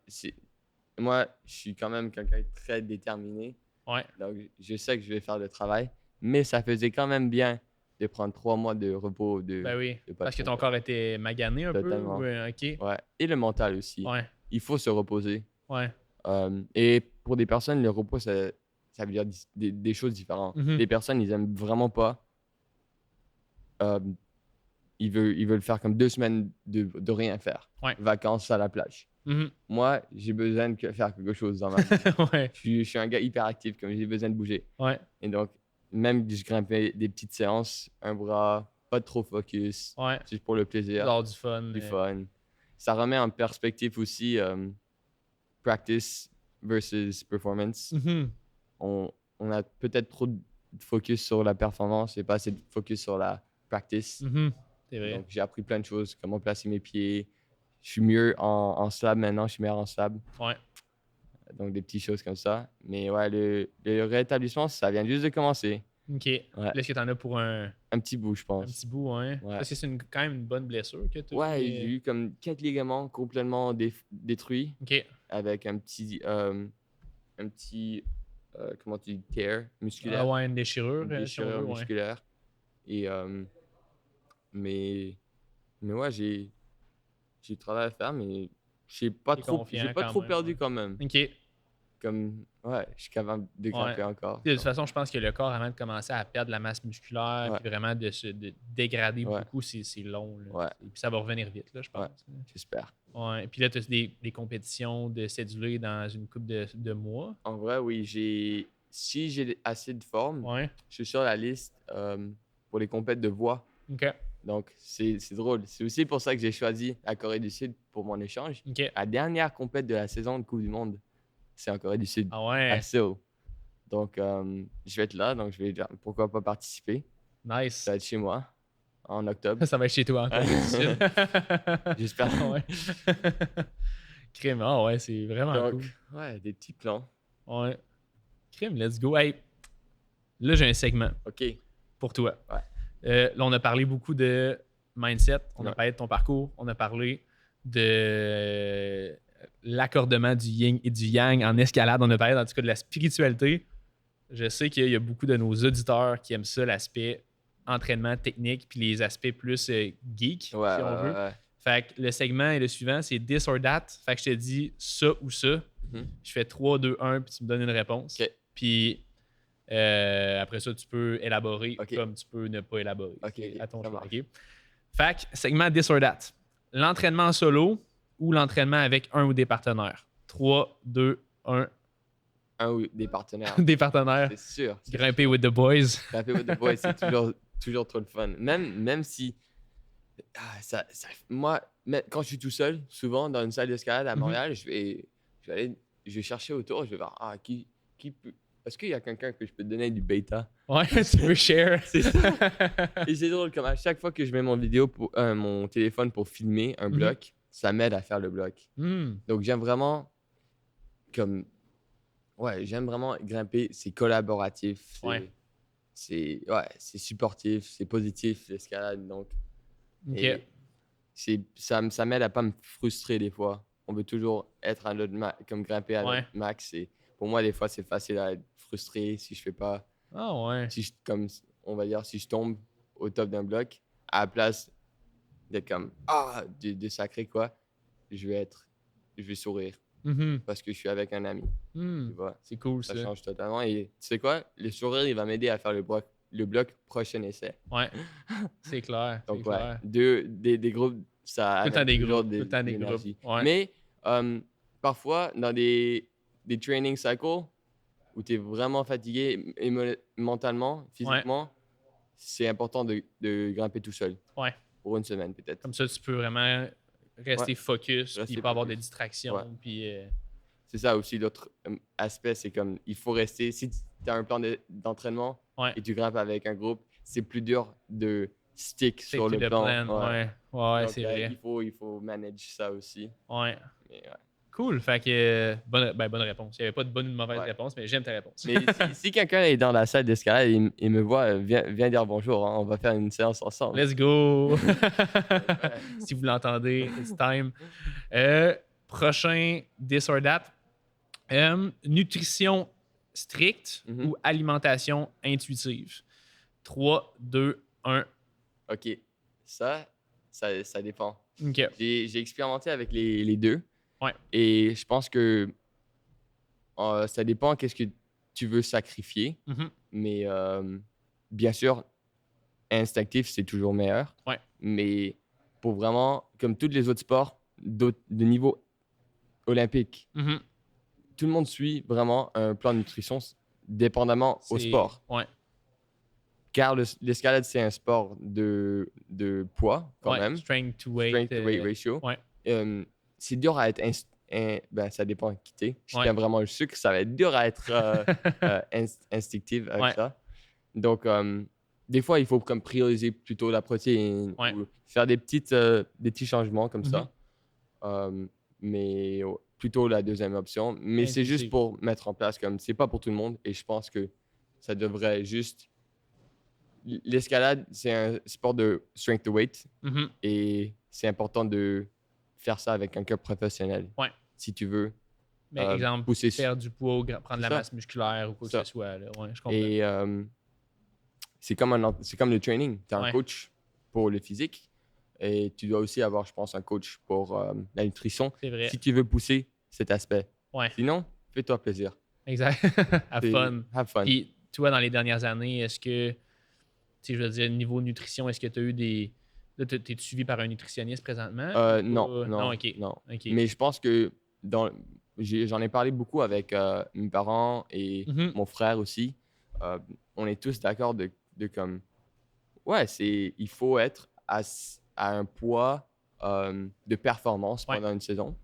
moi, je suis quand même quelqu'un de très déterminé. Ouais. Donc, je sais que je vais faire le travail. Mais ça faisait quand même bien de prendre 3 mois de repos. Ben oui. de pas Parce que trop ton corps était magané un Totalement. peu. Ouais, ok. Ouais. Et le mental aussi. Ouais. Il faut se reposer. Ouais. Et pour des personnes, le repos, ça veut dire des choses différentes. Mhm. Les personnes, ils aiment vraiment pas. Ils veulent faire comme 2 semaines de rien faire. Ouais. Vacances à la plage. Mhm. Moi, j'ai besoin de faire quelque chose dans ma vie. Ouais. Je suis un gars hyper actif, comme j'ai besoin de bouger. Ouais. Et donc, même si je grimpais des petites séances, un bras, pas trop focus, Ouais. juste pour le plaisir, Genre du fun. du fun. Ça remet en perspective aussi practice versus performance. Mhm. On a peut-être trop de focus sur la performance et pas assez de focus sur la practice. Mhm. C'est vrai. Donc, j'ai appris plein de choses, comment placer mes pieds. Je suis mieux en slab maintenant, je suis meilleur en slab. Ouais. Donc, des petites choses comme ça. Mais ouais, le rétablissement, ça vient juste de commencer. Ok. Là, est-ce que t'en as pour un Un petit bout, je pense. petit bout, hein? Ouais. Parce que c'est quand même une bonne blessure que tu as. Ouais, j'ai eu comme 4 ligaments complètement détruits Ok. avec un petit comment tu dis, tear musculaire. Ah ouais, une déchirure. Une si on déchirure veut, ouais. musculaire. Et, mais ouais, j'ai du travail à faire, mais j'ai pas T'es trop, confiant j'ai pas quand trop même, perdu ouais. quand même. Ok. comme, ouais, je suis capable de grimper encore. De toute façon, je pense que le corps, avant de commencer à perdre la masse musculaire, puis vraiment de dégrader beaucoup, c'est long. Là. Puis ça va revenir vite, là, je pense. J'espère. Ouais. Puis là, tu as des compétitions de cédulé dans une couple de mois. En vrai, oui. Si j'ai assez de forme, je suis sur la liste pour les compètes de voix. OK. Donc, c'est drôle. C'est aussi pour ça que j'ai choisi la Corée du Sud pour mon échange. La dernière compète de la saison de Coupe du Monde, c'est en Corée du Sud, à Seoul. Donc, je vais être là. Donc, je vais pourquoi pas participer. Nice. Ça va être chez moi en octobre. Ça va être chez toi en Corée du Sud. J'espère. Crime, ouais, c'est vraiment cool. Ouais, des petits plans. Ouais. Crime, let's go. Hey, là, j'ai un segment. OK. Pour toi. Ouais. Là, on a parlé beaucoup de mindset. On a parlé de ton parcours. On a parlé de l'accordement du yin et du yang en escalade. On a parlé, en tout cas, de la spiritualité. Je sais qu'il y a beaucoup de nos auditeurs qui aiment ça, l'aspect entraînement technique, puis les aspects plus geek, si on veut. Fait que le segment est le suivant, c'est this or that. Fait que je te dis ça ou ça. Je fais 3, 2, 1, puis tu me donnes une réponse. OK. Puis après ça, tu peux élaborer comme tu peux ne pas élaborer. À ton choix. OK. Fait que segment this or that. L'entraînement en solo ou l'entraînement avec un ou des partenaires. 3, 2, 1. Un ou des partenaires. Des partenaires. C'est sûr. Grimper with the boys. Grimper with the boys, c'est toujours trop le fun. Même si... moi, quand je suis tout seul, souvent dans une salle d'escalade à Montréal, je vais chercher autour, je vais voir, qui peut... Est-ce qu'il y a quelqu'un que je peux te donner du bêta? Ouais, tu veux share. C'est ça. Et c'est drôle, comme à chaque fois que je mets mon téléphone pour filmer un bloc, ça m'aide à faire le bloc. Donc j'aime vraiment j'aime vraiment grimper. C'est collaboratif. C'est supportif, c'est positif l'escalade. Donc ça m'aide à pas me frustrer des fois. On veut toujours être à notre comme grimper à notre max. Et pour moi, des fois, c'est facile à être frustré si je fais pas. Comme on va dire, si je tombe au top d'un bloc, à la place d'être comme de sacré quoi, je vais sourire parce que je suis avec un ami. Tu vois? C'est cool ça. Ça change totalement. Et tu sais quoi? Le sourire, il va m'aider à faire le bloc prochain essai. Ouais, c'est clair. Donc, des groupes, ça a toujours des l'énergie. Mais parfois, dans des training cycles où tu es vraiment fatigué mentalement, physiquement, c'est important de grimper tout seul. Pour une semaine, peut-être. Comme ça, tu peux vraiment rester focus, puis pas avoir de distractions. Puis, c'est ça aussi, l'autre aspect, c'est comme, il faut rester, si tu as un plan d'entraînement et tu grimpes avec un groupe, c'est plus dur de stick sur le plan. Donc, c'est vrai. Il faut manager ça aussi. Mais, cool. Fait que, bonne réponse. Il n'y avait pas de bonne ou de mauvaise réponse, mais j'aime ta réponse. Mais si quelqu'un est dans la salle d'escalade et me voit, viens dire bonjour. Hein, on va faire une séance ensemble. Let's go! Si vous l'entendez, it's time. Prochain this or that. Nutrition stricte ou alimentation intuitive. 3, 2, 1. OK. Ça dépend. OK. J'ai expérimenté avec les deux. Et je pense que ça dépend qu'est-ce que tu veux sacrifier. Mais bien sûr, instinctif, c'est toujours meilleur. Mais pour vraiment, comme tous les autres sports de niveau olympique, tout le monde suit vraiment un plan de nutrition dépendamment au sport. Car l'escalade, c'est un sport de poids quand même. Strength to weight ratio. C'est dur à être ça dépend qui t'es. Si t'aimes vraiment le sucre, ça va être dur à être instinctif avec ça. Donc, des fois, il faut comme prioriser plutôt la protéine ou faire des petits changements comme ça. Mais plutôt la deuxième option. Mais c'est juste pour mettre en place, comme c'est pas pour tout le monde. Et je pense que ça devrait juste... L'escalade, c'est un sport de strength to weight. Et c'est important de faire ça avec un cœur professionnel. Si tu veux exemple, pousser faire du poids ou prendre de la masse musculaire ou quoi que ce soit. Là. Je comprends. Et c'est comme le training. Tu as un coach pour le physique et tu dois aussi avoir, je pense, un coach pour la nutrition. C'est vrai. Si tu veux pousser cet aspect. Sinon, fais-toi plaisir. Exact. Have fun. Have fun. Puis, toi, dans les dernières années, est-ce que, tu sais, je veux dire, niveau nutrition, est-ce que tu as eu des. Là, t'es suivi par un nutritionniste présentement? Non, OK. non. OK. Mais je pense que j'en ai parlé beaucoup avec mes parents et Mhm. mon frère aussi. On est tous d'accord de comme, ouais, il faut être à un poids de performance Ouais. pendant une saison.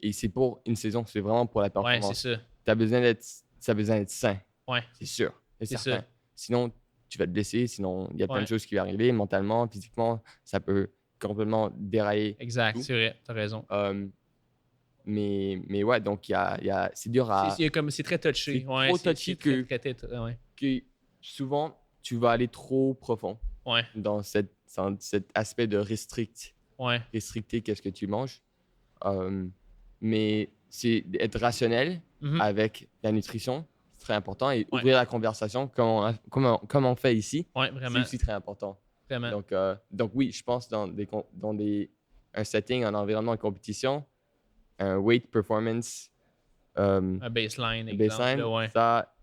Et c'est pour une saison, c'est vraiment pour la Ouais, performance. c'est ça. Ça a besoin d'être sain, Ouais. c'est sûr, c'est C'est certain. ça. Sinon, tu vas te blesser, sinon il y a plein Ouais. de choses qui vont arriver, mentalement, physiquement, ça peut complètement dérailler. Exact, tout. c'est vrai, t'as raison. Mais ouais, donc c'est dur à. C'est très touché. C'est Ouais, trop touchy que souvent, tu vas aller trop profond Ouais, dans cet aspect de ouais, restricter qu'est-ce que tu manges. Mais c'est d'être rationnel Mhm. avec la nutrition, c'est très important. Et Ouais. ouvrir la conversation, comme on fait ici, ouais, c'est vraiment. aussi très important. Vraiment. Donc un setting, un environnement de compétition, un weight performance Un baseline, exemple. baseline, Là, ouais. ça,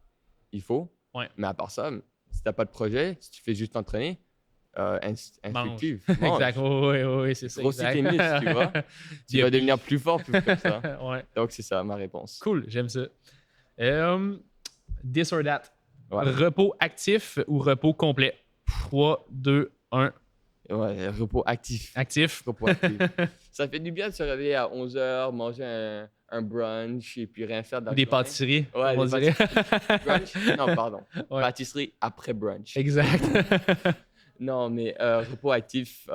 il faut. Ouais. Mais à part ça, si t'as pas de projet, si tu fais juste t'entraîner, instructive, mange. Exact, oui, c'est ça. Grossis exact. tes muscles, tu vois. Tu vas devenir plus fort, plus comme ça. Ouais. Donc, c'est ça ma réponse. Cool, j'aime ça. This or that. Ouais. Repos actif ou repos complet? 3, 2, 1. Ouais, repos actif. Actif. Repos actif. Ça fait du bien de se réveiller à 11h, manger un brunch et puis rien faire dans Ou la des journée. pâtisseries, Ouais, on des dirait. Brunch? Non, pardon. Ouais. Pâtisserie après brunch. Exact. Non, mais repos actif,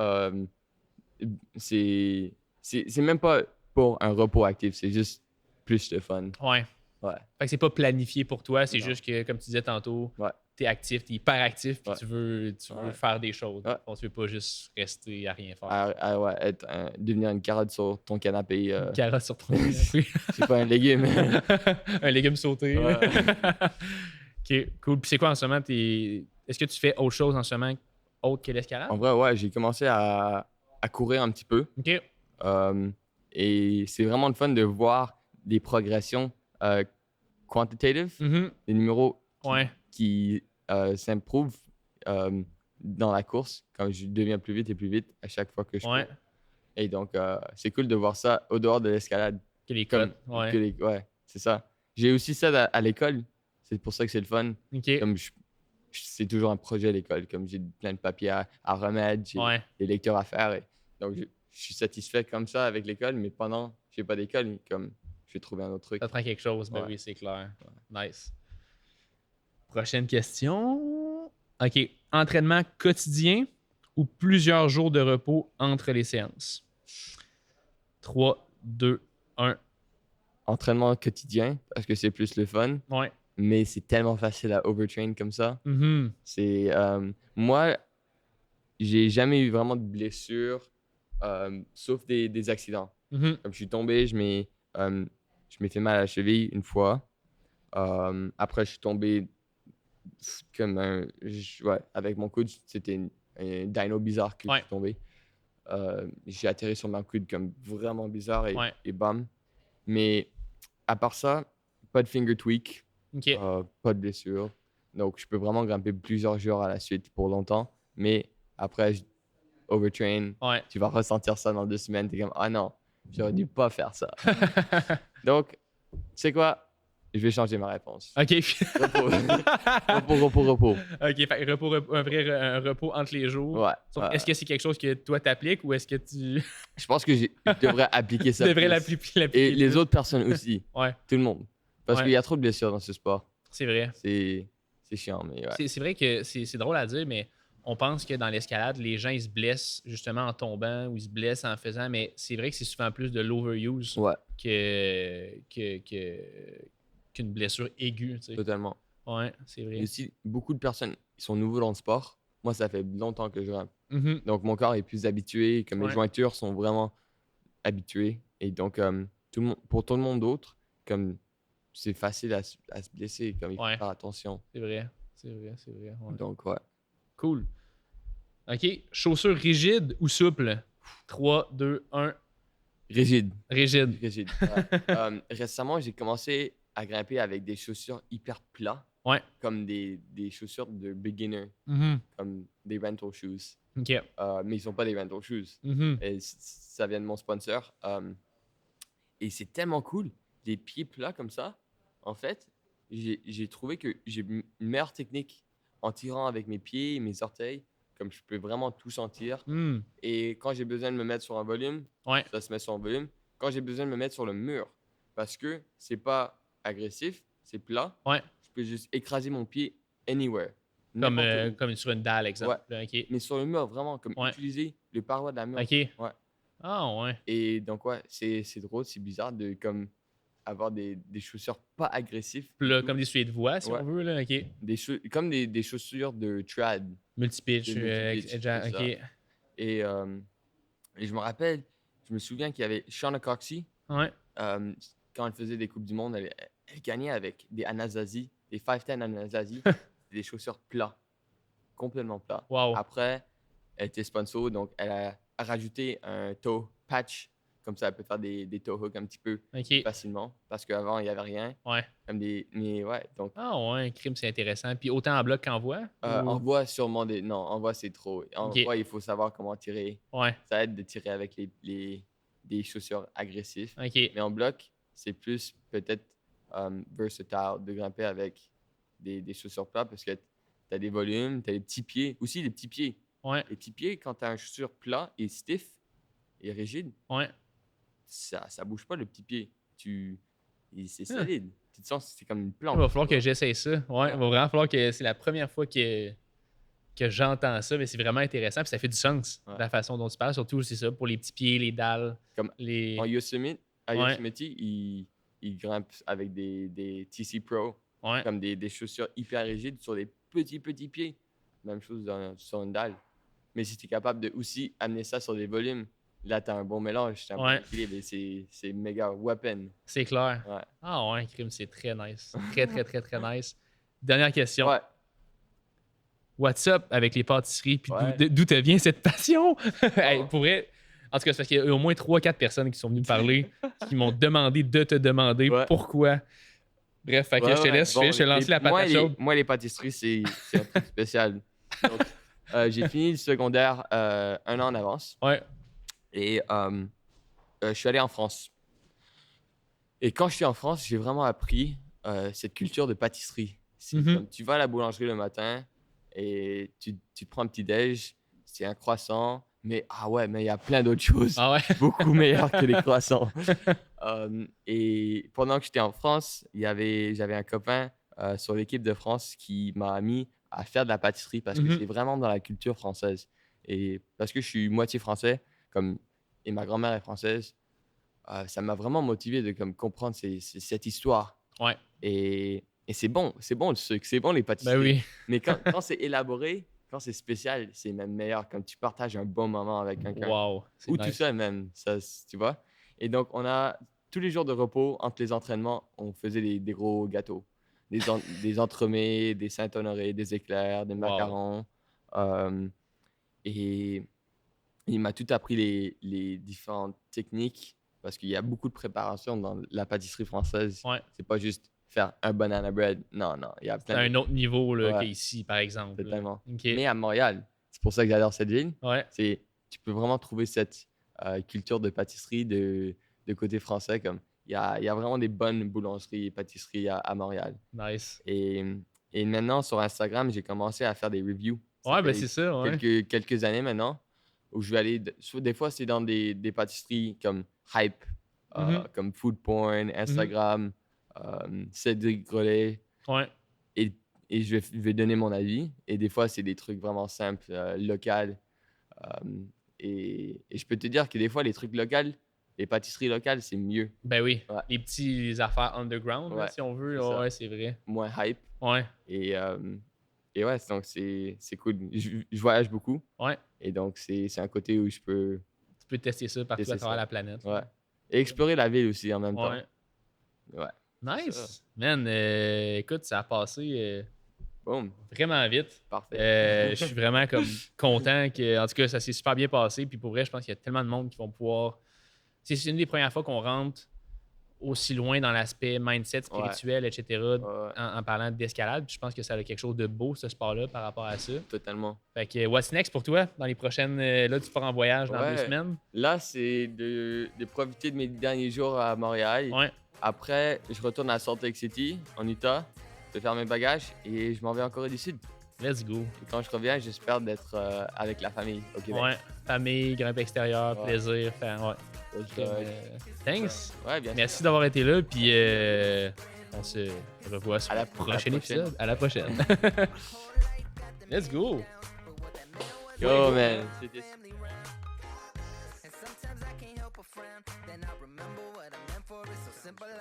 c'est même pas pour un repos actif, c'est juste plus de fun. Ouais. Ouais. Fait que c'est pas planifié pour toi, c'est Non. juste que, comme tu disais tantôt, Ouais. t'es actif, t'es hyper actif, puis Ouais. tu veux Ouais. faire des choses. Ouais. On tu veux pas juste rester à rien faire. Ouais, devenir une carotte sur ton canapé. Carotte sur ton canapé. C'est pas un légume. Un légume sauté. Ouais. Ok, cool. Puis c'est quoi en ce moment? Est-ce que tu fais autre chose en ce moment autre que l'escalade? En vrai, ouais, j'ai commencé à courir un petit peu. Ok. Et c'est vraiment le fun de voir des progressions quantitative, Mhm. des numéros Ouais. qui s'improuvent dans la course, quand je deviens plus vite et plus vite à chaque fois que je Ouais. cours. Et donc, c'est cool de voir ça au dehors de l'escalade. Que les Comme, codes. Ouais. ouais, c'est ça. J'ai aussi ça à l'école. C'est pour ça que c'est le fun. Ok. Comme c'est toujours un projet à l'école. Comme j'ai plein de papiers à remettre, j'ai Ouais. des lectures à faire. Et donc, je suis satisfait comme ça avec l'école, mais pendant que j'ai pas d'école, comme je vais trouver un autre truc. Ça te prend quelque chose, ben Ouais. oui, c'est clair. Nice. Prochaine question. OK. Entraînement quotidien ou plusieurs jours de repos entre les séances? 3, 2, 1. Entraînement quotidien, parce que c'est plus le fun, Ouais. mais c'est tellement facile à overtrain comme ça. Mhm. C'est moi, j'ai jamais eu vraiment de blessures, sauf des accidents. Mhm. Comme je suis tombé, je m'ai fait mal à la cheville une fois. Après, je suis tombé comme avec mon coude, c'était un dino bizarre que Ouais. je suis tombé. J'ai atterri sur mon coude comme vraiment bizarre Ouais. et bam. Mais à part ça, pas de finger tweak, OK. pas de blessure. Donc, je peux vraiment grimper plusieurs jours à la suite pour longtemps. Mais après, overtrain, Ouais. tu vas ressentir ça dans 2 semaines. Tu es comme, ah non, j'aurais dû pas faire ça. Donc, tu sais quoi? Je vais changer ma réponse. OK. Repos. OK. Fait que un repos entre les jours. Ouais. Sauf, ouais. est-ce que c'est quelque chose que toi t'appliques ou est-ce que tu Je pense que je devrais appliquer ça. devrais plus. l'appliquer? Et les autres personnes aussi. Ouais. Tout le monde. Parce Ouais. qu'il y a trop de blessures dans ce sport. C'est vrai. C'est chiant, mais ouais. C'est vrai que c'est drôle à dire, mais on pense que dans l'escalade, les gens ils se blessent justement en tombant ou ils se blessent en faisant, mais c'est vrai que c'est souvent plus de l'overuse Ouais, qu'une blessure aiguë. Tu sais. totalement. Ouais, c'est Il y vrai. a aussi beaucoup de personnes qui sont nouveaux dans le sport. Moi, ça fait longtemps que je grimpe. Mhm. Donc, mon corps est plus habitué, comme Ouais. mes jointures sont vraiment habituées. Et donc, pour tout le monde d'autre, comme c'est facile à se blesser, comme il faut Ouais. faire attention. C'est vrai. Ouais. Donc, ouais. Cool. OK. Chaussures rigides ou souples? 3, 2, 1. Rigide. Rigide. Rigide. Ouais. Récemment, j'ai commencé à grimper avec des chaussures hyper plats, Ouais. comme des chaussures de beginner, comme des rental shoes. OK. Mais ils sont pas des rental shoes. Et ça vient de mon sponsor. Et c'est tellement cool. Des pieds plats comme ça, en fait, j'ai trouvé que j'ai une meilleure technique en tirant avec mes pieds et mes orteils, comme je peux vraiment tout sentir. Et quand j'ai besoin de me mettre sur un volume, Ouais. ça se met sur un volume. Quand j'ai besoin de me mettre sur le mur, parce que c'est pas agressif, c'est plat, Ouais. je peux juste écraser mon pied anywhere. Comme, n'importe où. comme sur une dalle, exemple. Là, OK. Mais sur le mur, vraiment, comme Ouais. utiliser les parois de la mur. OK. Ouais. Ah, ouais. Et donc, ouais, c'est drôle, c'est bizarre de comme avoir des chaussures pas agressives. Là, comme des souliers de voix, si Ouais. on veut. Là. OK. Comme des chaussures de trad. Multipitch. Des multipitch, c'est ça. OK. Et je me rappelle, je me souviens qu'il y avait Shauna Coxey, Ouais. quand elle faisait des Coupes du Monde, elle gagnait avec des Anasazi, des 510 Anasazi, des chaussures plats, complètement plats. Wow. Après, elle était sponsor, donc elle a rajouté un toe patch, comme ça elle peut faire des toe hooks un petit peu OK. facilement, parce qu'avant il n'y avait rien. Ouais. Mais ouais, donc Ah, ouais. Crime, c'est intéressant. Puis autant en bloc qu'en voix? en voix sûrement non, en voix c'est trop. En Ok. voix il faut savoir comment tirer. Ouais. Ça aide de tirer avec des chaussures agressives. OK. Mais en bloc, c'est plus peut-être versatile de grimper avec des chaussures plats parce que tu as des volumes, tu as les petits pieds. Aussi, les petits pieds. Ouais. Les petits pieds, quand tu as un chaussure plat et stiff et rigide, Ouais. ça bouge pas le petit pied. C'est solide. Tu te sens, c'est comme une planche. Il va falloir que j'essaye ça. Ouais. Il va vraiment falloir que c'est la première fois que j'entends ça, mais c'est vraiment intéressant. Puis ça fait du sens, la façon dont tu parles. Surtout, c'est ça, pour les petits pieds, les dalles. Comme les... en Yosemite, il grimpe avec des TC Pro, comme des chaussures hyper rigides sur des petits pieds. Même chose sur une dalle. Mais si tu es capable de aussi amener ça sur des volumes, là, tu as un bon mélange, tu as un bon équilibre et c'est méga weapon. C'est clair. Ouais. Ah ouais, crime, c'est très nice. Très, très, très, très nice. Dernière question. Ouais. What's up avec les pâtisseries? Puis d'où te vient cette passion? Hey, pour vrai, en tout cas, c'est parce qu'il y a au moins 3-4 personnes qui sont venues me parler, qui m'ont demandé de te demander pourquoi. Bref, fait que je te laisse, je te lance la patate chaude. Moi, les pâtisseries, c'est un truc spécial. Donc, j'ai fini le secondaire 1 an en avance. Ouais. Et je suis allé en France. Et quand je suis en France, j'ai vraiment appris cette culture de pâtisserie. Comme tu vas à la boulangerie le matin et tu te prends un petit déj, c'est un croissant, mais mais il y a plein d'autres choses beaucoup meilleures que les croissants. Et pendant que j'étais en France, j'avais un copain sur l'équipe de France qui m'a mis à faire de la pâtisserie parce que c'est vraiment dans la culture française. Et parce que je suis moitié français, et ma grand-mère est française, ça m'a vraiment motivé de comprendre cette histoire. Ouais. Et c'est bon le sucre, c'est bon les pâtisseries. Ben oui. Mais quand c'est élaboré, quand c'est spécial, c'est même meilleur. Quand tu partages un bon moment avec quelqu'un. Wow. Ou tout seul même, ça, tu vois. Et donc, on a tous les jours de repos, entre les entraînements, on faisait des gros gâteaux. Des entremets, des Saint-Honoré, des éclairs, des macarons. Et il m'a tout appris les différentes techniques parce qu'il y a beaucoup de préparation dans la pâtisserie française. Ouais. C'est pas juste faire un banana bread. Non, il y a plein c'est un autre niveau qu'ici, par exemple. Totalement. Okay. Mais à Montréal, c'est pour ça que j'adore cette ville. Ouais. Tu peux vraiment trouver cette culture de pâtisserie de côté français. Comme il y a vraiment des bonnes boulangeries et pâtisseries à Montréal. Nice. Et maintenant, sur Instagram, j'ai commencé à faire des reviews. C'est ça. Ouais. Quelques années maintenant, où je vais aller... Des fois, c'est dans des pâtisseries comme Hype, comme Food Porn, Instagram, Cédric Grolet. Ouais. Et je vais donner mon avis. Et des fois, c'est des trucs vraiment simples, locaux. Et je peux te dire que des fois, les trucs locaux, les pâtisseries locales, c'est mieux. Ben oui. Ouais. Les petites affaires underground, là, si on veut. C'est vrai. Moins hype. Ouais. Et ouais, donc c'est cool. Je voyage beaucoup. Ouais. Et donc, c'est un côté où je peux... Tu peux tester ça partout à travers la planète. Ouais. Et explorer la ville aussi en même temps. Ouais. Nice. Man, écoute, ça a passé vraiment vite. Parfait. Je suis vraiment content que, en tout cas, ça s'est super bien passé. Puis pour vrai, je pense qu'il y a tellement de monde qui vont pouvoir... C'est une des premières fois qu'on rentre aussi loin dans l'aspect mindset spirituel, etc., en parlant d'escalade. Puis je pense que ça a quelque chose de beau, ce sport-là, par rapport à ça. Totalement. Fait que, what's next pour toi dans les prochaines... là, tu pars en voyage dans 2 semaines. Là, c'est de profiter de mes derniers jours à Montréal. Ouais. Après, je retourne à Salt Lake City, en Utah, de faire mes bagages et je m'en vais en Corée du Sud. Let's go. Et quand je reviens, j'espère d'être avec la famille au Québec. Ouais, famille, grimpe extérieure, plaisir. Thanks. Ouais, bien Merci sûr. d'avoir été là, puis on se revoit sur le prochain épisode. À la prochaine. Let's go. Yo, man. C'était... And sometimes I can't help a frown. Then I remember what I meant for. It's so simple.